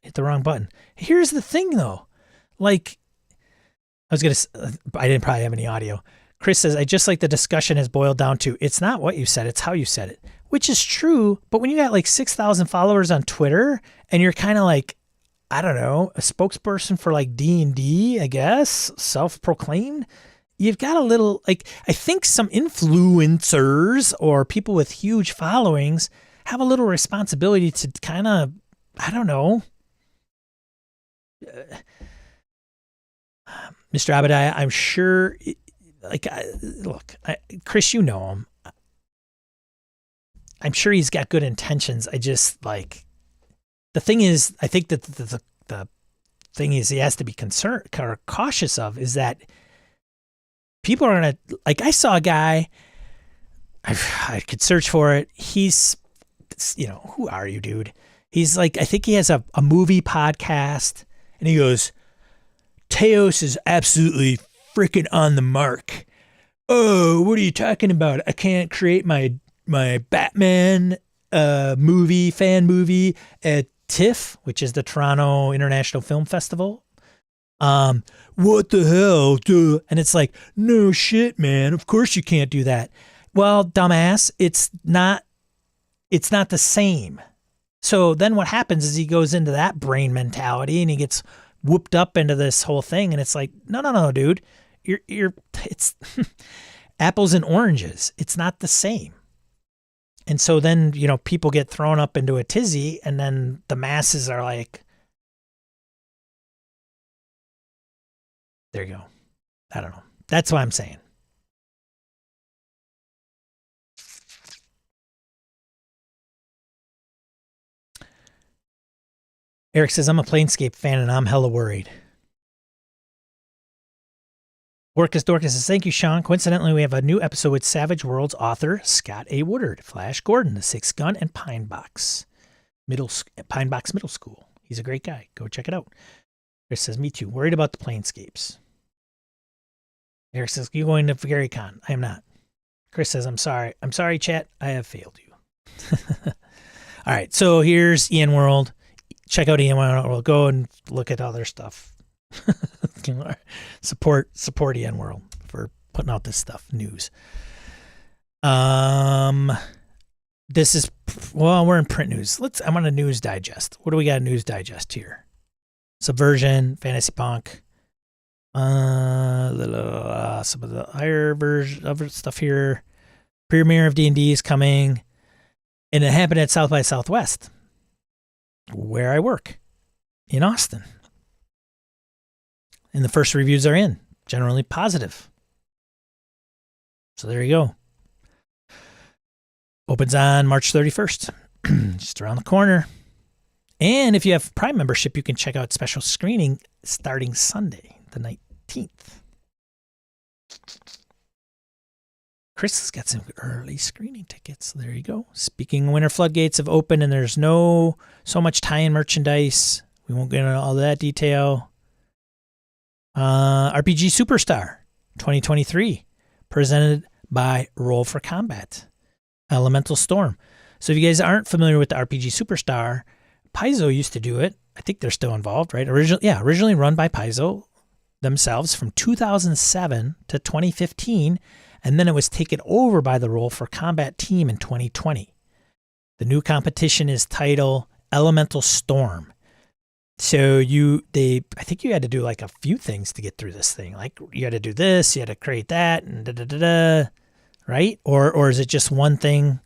Hit the wrong button. Here's the thing, though. Like, I didn't probably have any audio. Chris says, I just like the discussion has boiled down to, it's not what you said, it's how you said it. Which is true, but when you got like 6,000 followers on Twitter, and you're kind of like, I don't know, a spokesperson for like D&D, I guess, self-proclaimed, you've got a little, like, I think some influencers or people with huge followings have a little responsibility to kind of, I don't know, Mr. Abadiah, I'm sure, like, look, Chris, you know him. I'm sure he's got good intentions. I just, like, the thing is, I think that the thing is he has to be concerned or cautious of is that people are going to, like, I saw a guy, I could search for it. He's, you know, who are you, dude? He's like, I think he has a movie podcast, and he goes, Teos is absolutely freaking on the mark. Oh, what are you talking about? I can't create my Batman fan movie at TIFF, which is the Toronto International Film Festival. What the hell? Duh. And it's like, no shit, man. Of course you can't do that. Well, dumbass, it's not the same. So then what happens is he goes into that brain mentality and he gets whooped up into this whole thing. And it's like, no, dude, it's apples and oranges. It's not the same. And so then, you know, people get thrown up into a tizzy, and then the masses are like, there you go. I don't know. That's what I'm saying. Eric says, I'm a Planescape fan and I'm hella worried. Orcus Dorcas says, thank you, Sean. Coincidentally, we have a new episode with Savage Worlds author Scott A. Woodard, Flash Gordon, The Sixth Gun, and Pine Box Middle School. He's a great guy. Go check it out. Chris says, me too. Worried about the Planescapes. Eric says, you going to GaryCon? I am not. Chris says, I'm sorry. I'm sorry, chat. I have failed you. All right. So here's Ian World. Check out Ian World. Go and look at other stuff. support Ian World for putting out this stuff. News. This is, well, we're in print news. I'm on a news digest. What do we got? A news digest here. Subversion, Fantasy Punk, some of the higher version of stuff here. Premiere of D&D is coming, and it happened at South by Southwest, where I work in Austin. And the first reviews are in, generally positive. So there you go. Opens on March 31st, just around the corner. And if you have Prime membership, you can check out special screening starting Sunday, the 19th. Chris has got some early screening tickets. There you go. Speaking of winter floodgates have opened, and there's so much tie-in merchandise. We won't get into all that detail. RPG Superstar 2023, presented by Roll for Combat, Elemental Storm. So if you guys aren't familiar with the RPG Superstar, Paizo used to do it. I think they're still involved, right? Originally run by Paizo themselves from 2007 to 2015, and then it was taken over by the Roll for Combat team in 2020. The new competition is titled Elemental Storm. So I think you had to do like a few things to get through this thing. Like you had to do this, you had to create that, and right? Or is it just one thing,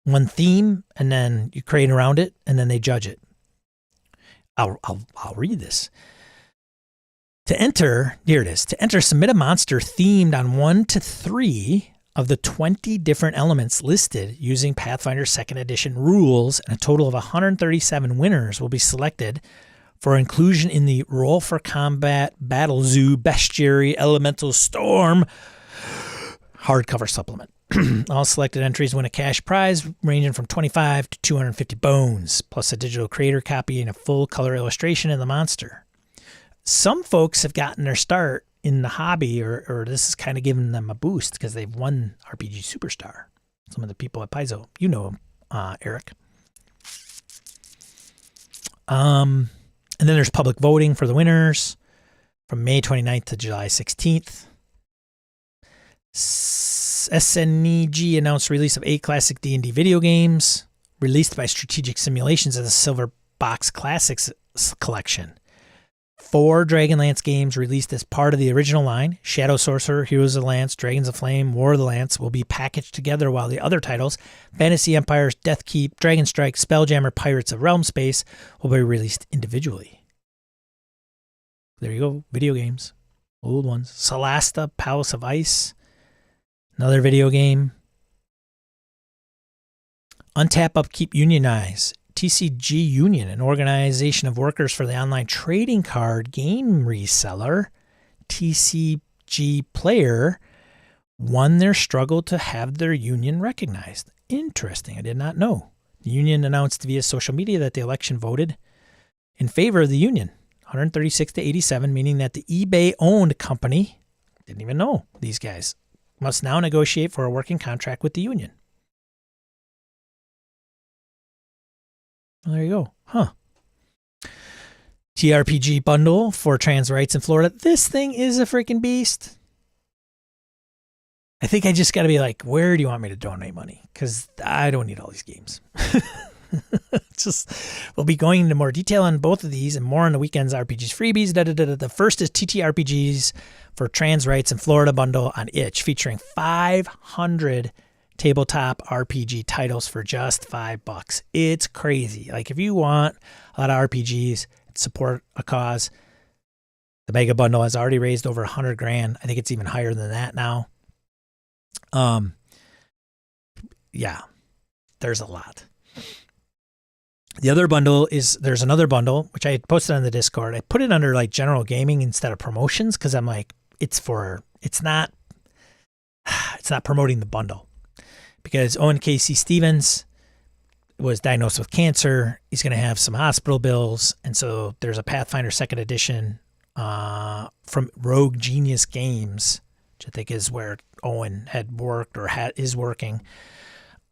one theme, and then you create around it, and then they judge it? I'll read this. To enter, here it is. To enter, submit a monster themed on 1 to 3 of the 20 different elements listed using Pathfinder 2nd Edition rules, and a total of 137 winners will be selected for inclusion in the Roll for Combat Battle Zoo Bestiary Elemental Storm hardcover supplement. All selected entries win a cash prize ranging from 25 to 250 bones, plus a digital creator copy and a full color illustration of the monster. Some folks have gotten their start in the hobby, or this is kind of giving them a boost because they've won RPG Superstar. Some of the people at Paizo, you know him, Eric. And then there's public voting for the winners from May 29th to July 16th. SNEG announced release of 8 classic D&D video games released by Strategic Simulations as a Silver Box Classics collection. 4 Dragonlance games released as part of the original line. Shadow Sorcerer, Heroes of the Lance, Dragons of Flame, War of the Lance will be packaged together, while the other titles, Fantasy Empires, Deathkeep, Dragon Strike, Spelljammer, Pirates of Realm Space, will be released individually. There you go, video games. Old ones. Solasta, Palace of Ice, another video game. Untap, Upkeep, Unionize. TCG Union, an organization of workers for the online trading card game reseller, TCG Player, won their struggle to have their union recognized. Interesting. I did not know. The union announced via social media that the election voted in favor of the union, 136 to 87, meaning that the eBay-owned company, didn't even know these guys, must now negotiate for a working contract with the union. Well, there you go. Huh. TRPG bundle for trans rights in Florida. This thing is a freaking beast. I think I just got to be like, where do you want me to donate money? Because I don't need all these games. We'll be going into more detail on both of these and more on the weekend's RPGs freebies. The first is TTRPGs for trans rights in Florida bundle on itch, featuring 500 tabletop RPG titles for just $5. It's crazy. Like if you want a lot of RPGs, support a cause, the mega bundle has already raised over $100,000. I think it's even higher than that now. Yeah, there's a lot. The other bundle is, there's another bundle, which I posted on the Discord. I put it under like general gaming instead of promotions, because I'm like, it's not promoting the bundle. Because Owen Casey Stevens was diagnosed with cancer. He's going to have some hospital bills. And so there's a Pathfinder 2nd Edition from Rogue Genius Games, which I think is where Owen had worked or is working.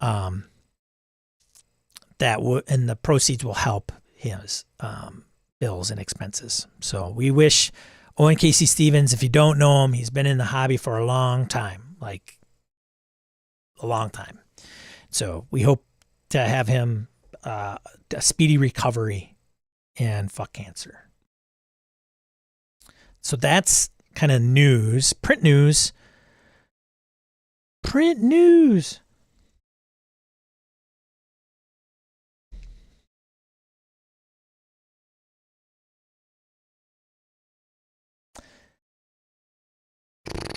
And the proceeds will help his bills and expenses. So we wish Owen Casey Stevens, if you don't know him, he's been in the hobby for a long time, like a long time. So we hope to have him a speedy recovery and fuck cancer. So that's kind of news. Print news. Print news.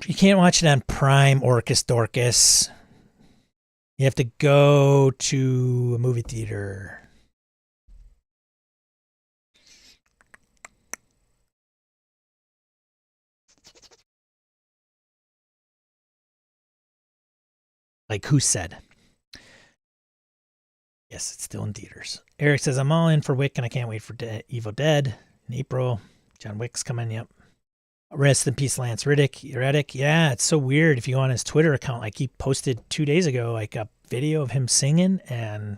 You can't watch it on Prime, Orcus Dorcas. You have to go to a movie theater. Like who said? Yes, it's still in theaters. Eric says, I'm all in for Wick and I can't wait for Evil Dead in April. John Wick's coming, yep. Rest in peace, Lance Reddick. Yeah, it's so weird. If you go on his Twitter account, like he posted 2 days ago, like a video of him singing, and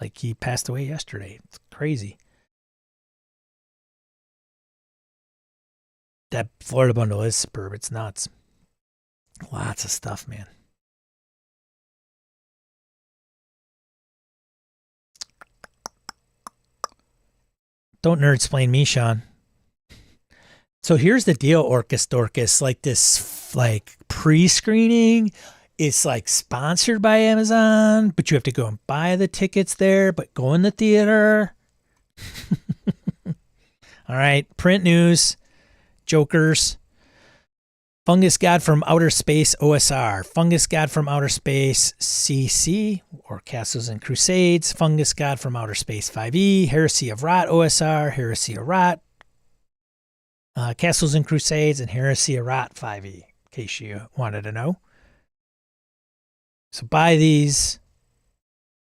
like he passed away yesterday. It's crazy. That Florida bundle is superb. It's nuts. Lots of stuff, man. Don't nerd explain me, Sean. So here's the deal, Orcus Dorcas. Like this, like pre-screening, it's like sponsored by Amazon, but you have to go and buy the tickets there, but go in the theater. All right, print news, jokers. Fungus God from Outer Space OSR. Fungus God from Outer Space CC, or Castles and Crusades. Fungus God from Outer Space 5e. Heresy of Rot OSR. Heresy of Rot. Castles and Crusades, and Heresy of Rot 5e, in case you wanted to know. So buy these.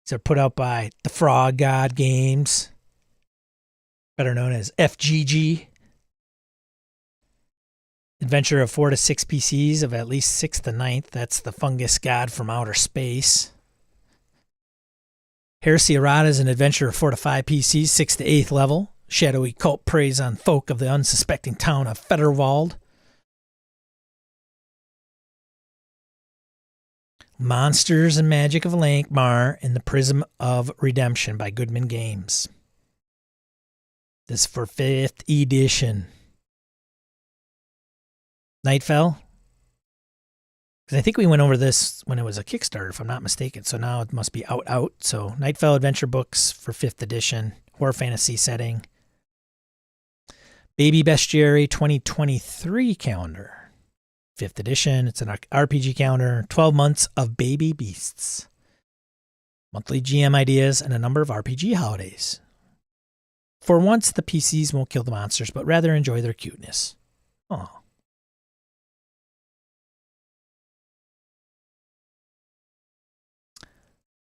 These are put out by the Frog God Games, better known as FGG. Adventure of 4 to 6 PCs of at least 6th to 9th. That's the Fungus God from Outer Space. Heresy of Rot is an adventure of 4 to 5 PCs, 6th to 8th level. Shadowy cult preys on folk of the unsuspecting town of Fetterwald. Monsters and Magic of Lankmar in the Prism of Redemption by Goodman Games. This is for 5th edition. Nightfell. Because I think we went over this when it was a Kickstarter, if I'm not mistaken. So now it must be out. So Nightfell Adventure Books for 5th edition. Horror fantasy setting. Baby Bestiary 2023 calendar. 5th edition. It's an RPG calendar. 12 months of baby beasts. Monthly GM ideas and a number of RPG holidays. For once, the PCs won't kill the monsters, but rather enjoy their cuteness. Oh.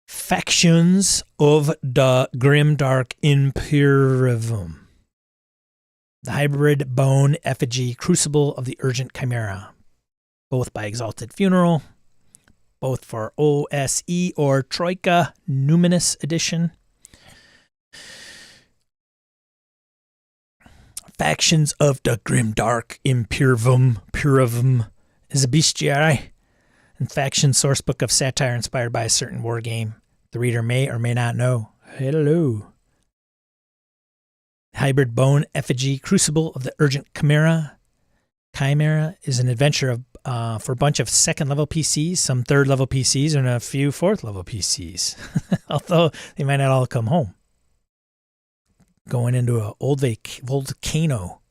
Factions of the Grimdark Imperium. The hybrid bone effigy crucible of the urgent chimera. Both by Exalted Funeral. Both for OSE or Troika Numinous Edition. Factions of the Grimdark Imperium is a bestiary and faction sourcebook of satire inspired by a certain war game the reader may or may not know. Hello. Hybrid Bone Effigy Crucible of the Urgent Chimera. Chimera is an adventure of for a bunch of 2nd level PCs, some 3rd level PCs, and a few 4th level PCs. Although they might not all come home. Going into an old volcano,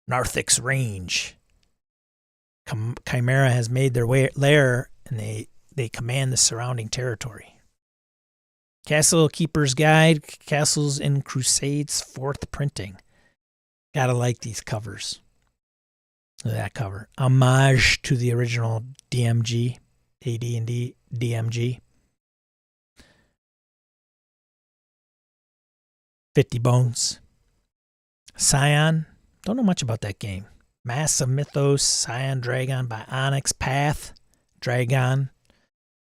Narthix Range. Chimera has made their lair, and they command the surrounding territory. Castle Keeper's Guide, Castles and Crusades 4th printing. Gotta like these covers. Look at that cover. Homage to the original DMG, AD&D DMG. 50 Bones. Scion. Don't know much about that game. Mass of Mythos, Scion Dragon by Onyx Path. Dragon.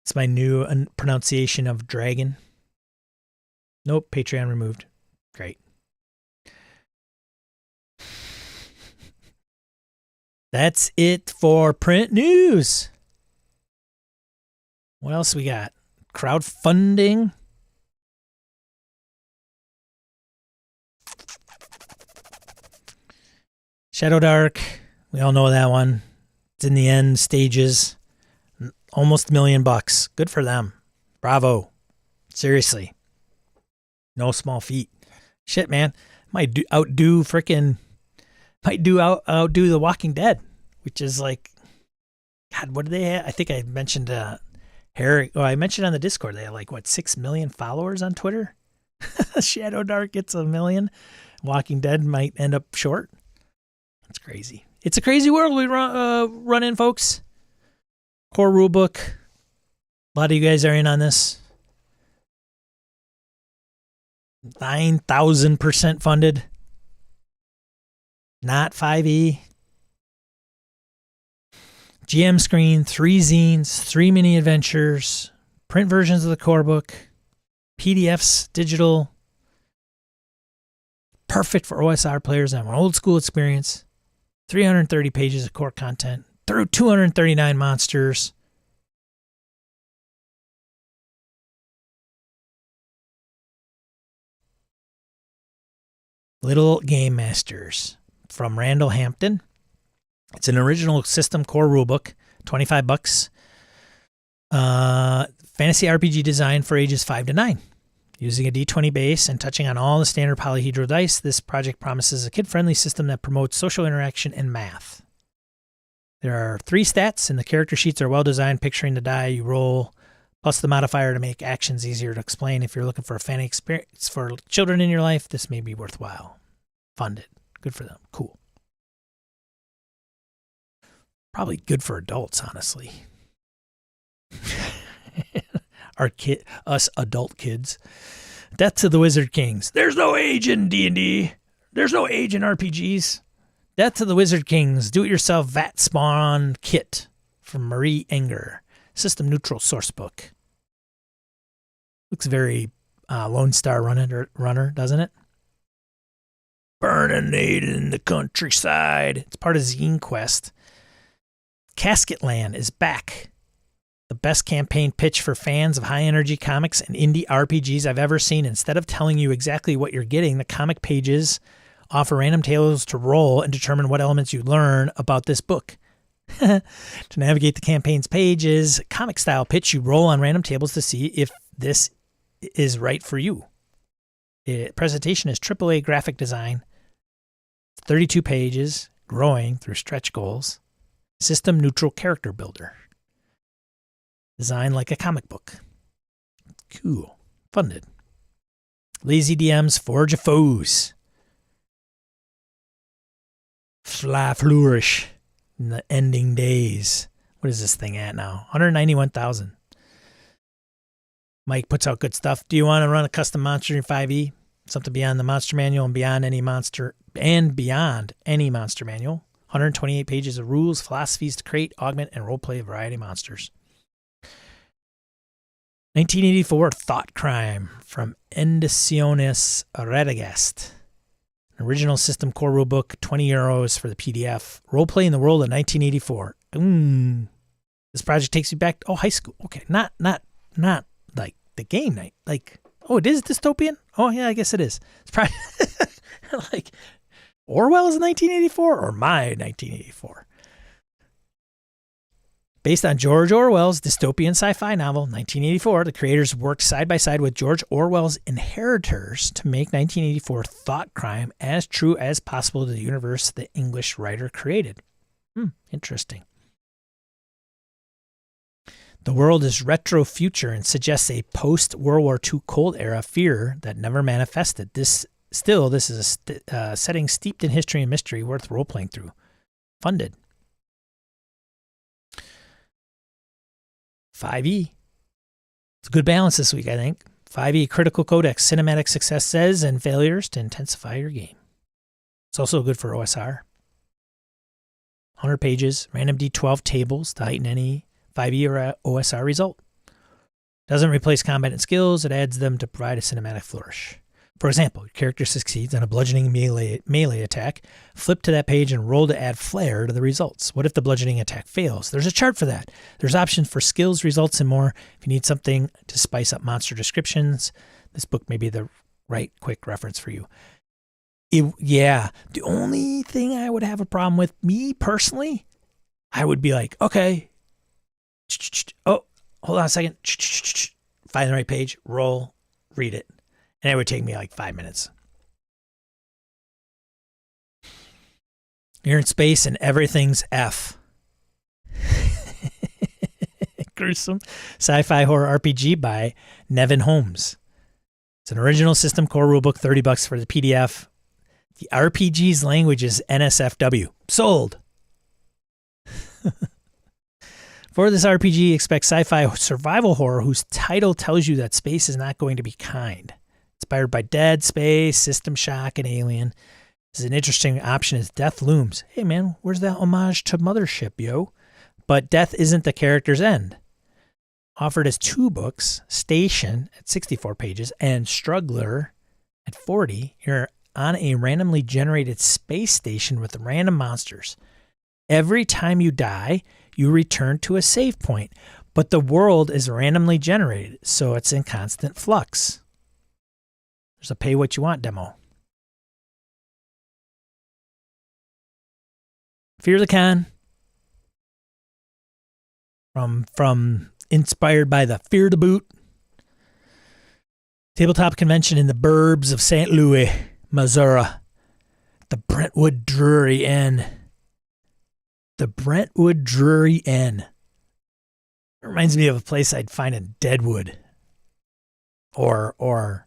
It's my new pronunciation of dragon. Nope, Patreon removed. Great. That's it for print news. What else we got? Crowdfunding. Shadow Dark. We all know that one. It's in the end stages. Almost $1 million. Good for them. Bravo. Seriously. No small feat. Shit, man. Outdo The Walking Dead, which is like, God, what do they have? I think I mentioned I mentioned on the Discord they have like 6 million followers on Twitter. Shadow Dark gets 1 million. Walking Dead might end up short. That's crazy. It's a crazy world we run in, folks. Core rulebook. A lot of you guys are in on this. 9,000% funded. Not 5e. GM screen, 3 zines, 3 mini adventures, print versions of the core book, PDFs, digital. Perfect for OSR players that have an old school experience. 330 pages of core content. Through 239 monsters. Little Game Masters from Randall Hampton. It's an original system core rulebook, $25. Fantasy RPG design for ages 5 to 9. Using a D20 base and touching on all the standard polyhedral dice, this project promises a kid-friendly system that promotes social interaction and math. There are 3 stats, and the character sheets are well designed, picturing the die you roll, plus the modifier to make actions easier to explain. If you're looking for a fan experience for children in your life, this may be worthwhile. Funded. Good for them. Cool. Probably good for adults, honestly. Us adult kids. Death to the Wizard Kings. There's no age in D&D. There's no age in RPGs. Death to the Wizard Kings. Do-it-yourself Vat Spawn Kit from Marie Enger. System neutral source book. Looks very Lone Star Runner, doesn't it? Burning it in the countryside. It's part of Zine Quest. Casket Land is back. The best campaign pitch for fans of high-energy comics and indie RPGs I've ever seen. Instead of telling you exactly what you're getting, the comic pages offer random tables to roll and determine what elements you learn about this book. To navigate the campaign's pages, comic-style pitch, you roll on random tables to see if this is right for you. Presentation is AAA graphic design. 32 pages, growing through stretch goals. System neutral character builder. Designed like a comic book. Cool. Funded. Lazy DM's Forge of Foes. Fly Flourish in the ending days. What is this thing at now? 191,000. Mike puts out good stuff. Do you want to run a custom monster in 5e? Something beyond the monster manual and beyond any monster manual. 128 pages of rules, philosophies to create, augment, and roleplay a variety of monsters. 1984 Thought Crime from Ediciones Radagast. Original system core rulebook, €20 for the PDF. Roleplay in the world of 1984. This project takes you back to high school. Okay, not like the game night. Like, oh, it is dystopian? Oh yeah, I guess it is. It's probably like Orwell's 1984 or my 1984. Based on George Orwell's dystopian sci-fi novel, 1984, the creators worked side by side with George Orwell's inheritors to make 1984 Thought Crime as true as possible to the universe the English writer created. Interesting. The world is retro-future and suggests a post-World War II Cold Era fear that never manifested. This is a setting steeped in history and mystery worth role-playing through. Funded. 5e. It's a good balance this week, I think. 5e Critical Codex, cinematic successes and failures to intensify your game. It's also good for OSR. 100 pages, random D12 tables to heighten any 5e or OSR result. Doesn't replace combat and skills, it adds them to provide a cinematic flourish. For example, your character succeeds on a bludgeoning melee attack. Flip to that page and roll to add flair to the results. What if the bludgeoning attack fails? There's a chart for that. There's options for skills, results, and more. If you need something to spice up monster descriptions, this book may be the right quick reference for you. Yeah. The only thing I would have a problem with, me personally, I would be like, okay, oh, hold on a second. Find the right page, roll, read it. And it would take me like 5 minutes. You're in space and everything's F. Gruesome sci-fi horror RPG by Nevin Holmes. It's an original system core rulebook, $30 for the PDF. The RPG's language is NSFW. Sold. For this RPG, expect sci-fi survival horror whose title tells you that space is not going to be kind. Inspired by Dead Space, System Shock, and Alien. This is an interesting option as death looms. Hey man, where's that homage to Mothership, yo? But death isn't the character's end. Offered as 2 books, Station at 64 pages and Struggler at 40, you're on a randomly generated space station with random monsters. Every time you die, you return to a save point, but the world is randomly generated, so it's in constant flux. There's a pay what you want demo. Fear the Con. From inspired by the Fear the Boot tabletop convention in the burbs of St. Louis, Missouri. The Brentwood Drury Inn. The Brentwood Drury Inn. It reminds me of a place I'd find in Deadwood. Or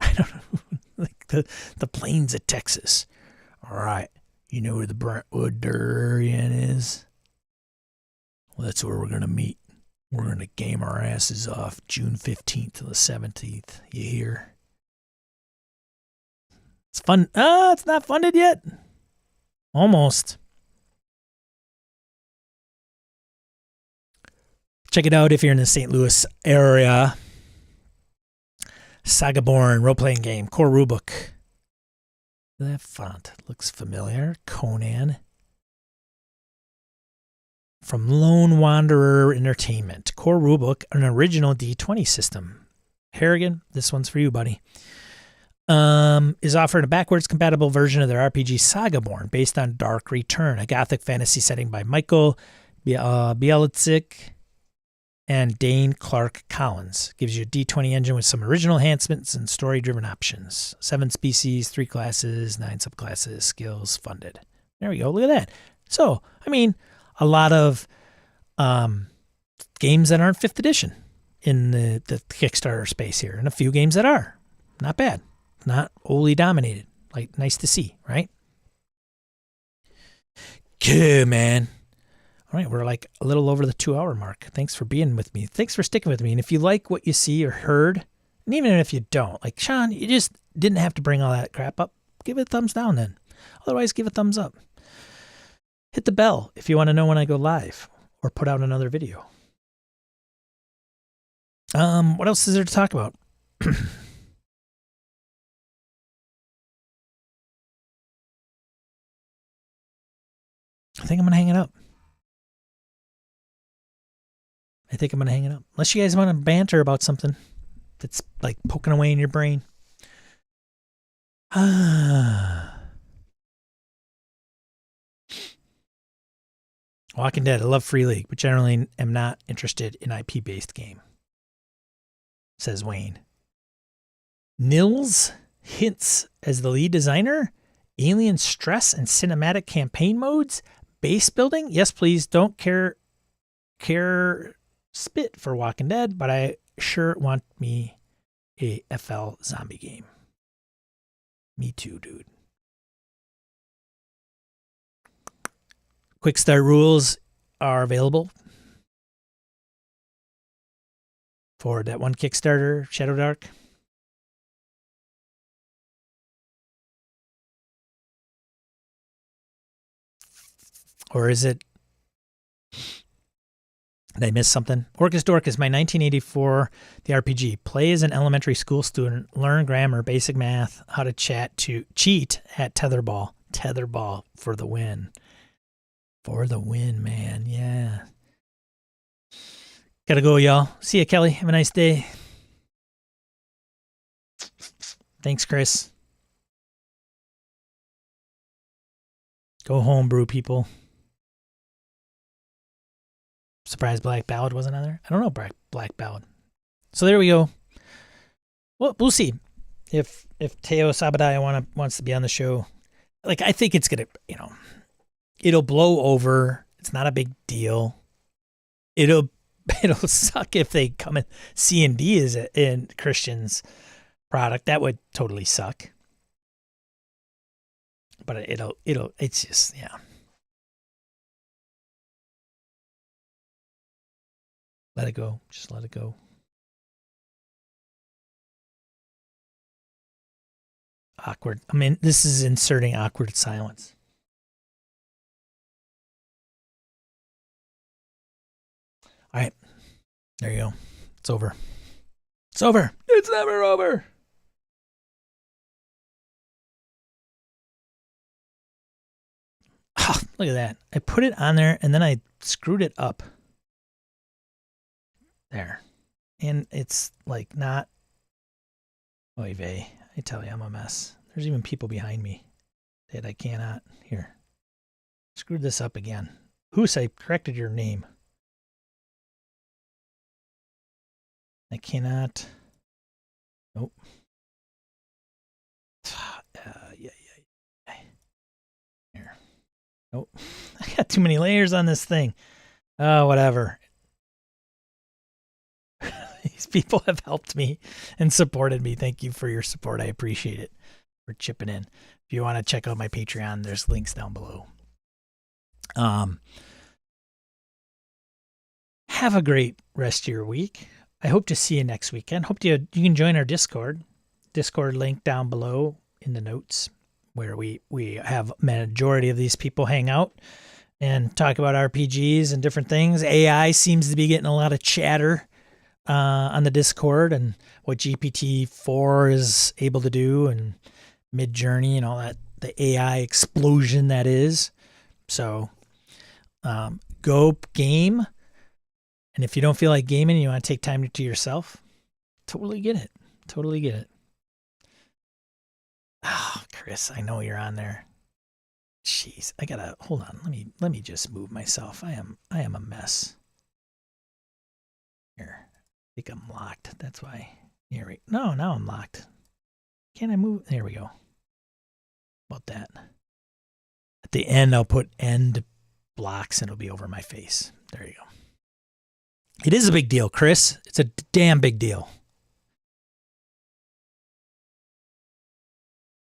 I don't know, like the plains of Texas. All right, you know where the Brentwood Drury Inn is? Well, that's where we're going to meet. We're going to game our asses off June 15th to the 17th. You hear? It's fun. It's not funded yet. Almost. Check it out if you're in the St. Louis area. Sagaborn role-playing game. Core rulebook. That font looks familiar. Conan. From Lone Wanderer Entertainment. Core rulebook, an original D20 system. Harrigan, this one's for you, buddy. Is offered a backwards compatible version of their RPG Sagaborn based on Dark Return, a gothic fantasy setting by Michael Bielitzik and Dane Clark Collins. Gives you a D20 engine with some original enhancements and story-driven options. 7 species, 3 classes, 9 subclasses, skills funded. There we go. Look at that. So, I mean, a lot of games that aren't 5th edition in the Kickstarter space here, and a few games that are. Not bad. Not wholly dominated. Like, nice to see, right? Good, man. All right, we're like a little over the 2-hour mark. Thanks for being with me. Thanks for sticking with me. And if you like what you see or heard, and even if you don't, like, Sean, you just didn't have to bring all that crap up, give it a thumbs down then. Otherwise, give a thumbs up. Hit the bell if you want to know when I go live or put out another video. What else is there to talk about? I think I'm going to hang it up. Unless you guys want to banter about something that's like poking away in your brain. Walking Dead. I love Free League, but generally am not interested in IP-based game. Says Wayne. Nils hints as the lead designer. Alien stress and cinematic campaign modes. Base building. Yes, please. Don't care spit for Walking Dead, but I sure want me a FL zombie game. Me too, dude. Quick start rules are available for that one Kickstarter, Shadow Dark. Or is it... Did I miss something? Orcus Dork is my 1984, the RPG. Play as an elementary school student, learn grammar, basic math, how to cheat at tetherball. Tetherball for the win. For the win, man. Yeah. Gotta go, y'all. See ya, Kelly. Have a nice day. Thanks, Chris. Go home, brew people. Surprised Black Ballad wasn't on there. I don't know Black Ballad. So there we go. Well, we'll see if Teo Sabadaya wants to be on the show. Like, I think it's gonna, it'll blow over. It's not a big deal. It'll suck if they come in. C&D is in Christian's product. That would totally suck. But it's just, yeah. Let it go. Just let it go. Awkward. I mean, this is inserting awkward silence. All right. There you go. It's over. It's over. It's never over. Oh, look at that. I put it on there and then I screwed it up. There. And it's like not. Oy vey. I tell you, I'm a mess. There's even people behind me that I cannot. Here. Screwed this up again. Hoos, I corrected your name. I cannot. Nope. Yeah. Here. Nope. I got too many layers on this thing. Oh, whatever. These people have helped me and supported me. Thank you for your support. I appreciate it. For chipping in. If you want to check out my Patreon, there's links down below. Have a great rest of your week. I hope to see you next weekend. Hope you can join our Discord. Discord link down below in the notes, where we have majority of these people hang out and talk about RPGs and different things. AI seems to be getting a lot of chatter on the Discord and what GPT-4 is able to do and Mid-Journey and all that, the AI explosion that is. So go game. And if you don't feel like gaming and you want to take time to yourself, totally get it. Totally get it. Oh, Chris, I know you're on there. Jeez, I gotta hold on. Let me just move myself. I am a mess. Here. I think I'm locked. That's why. Here no, now I'm locked. Can I move? There we go. About that. At the end, I'll put end blocks and it'll be over my face. There you go. It is a big deal, Chris. It's a damn big deal.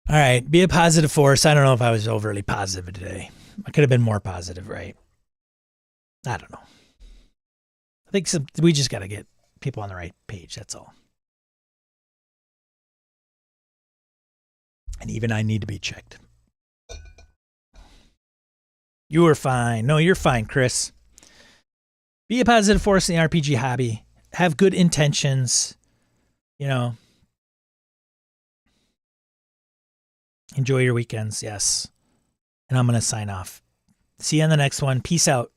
All right. Be a positive force. I don't know if I was overly positive today. I could have been more positive, right? I don't know. I think we just got to get people on the right page. That's all. And even I need to be checked. You were fine. No, you're fine, Chris. Be a positive force in the RPG hobby. Have good intentions. Enjoy your weekends. Yes. And I'm going to sign off. See you on the next one. Peace out.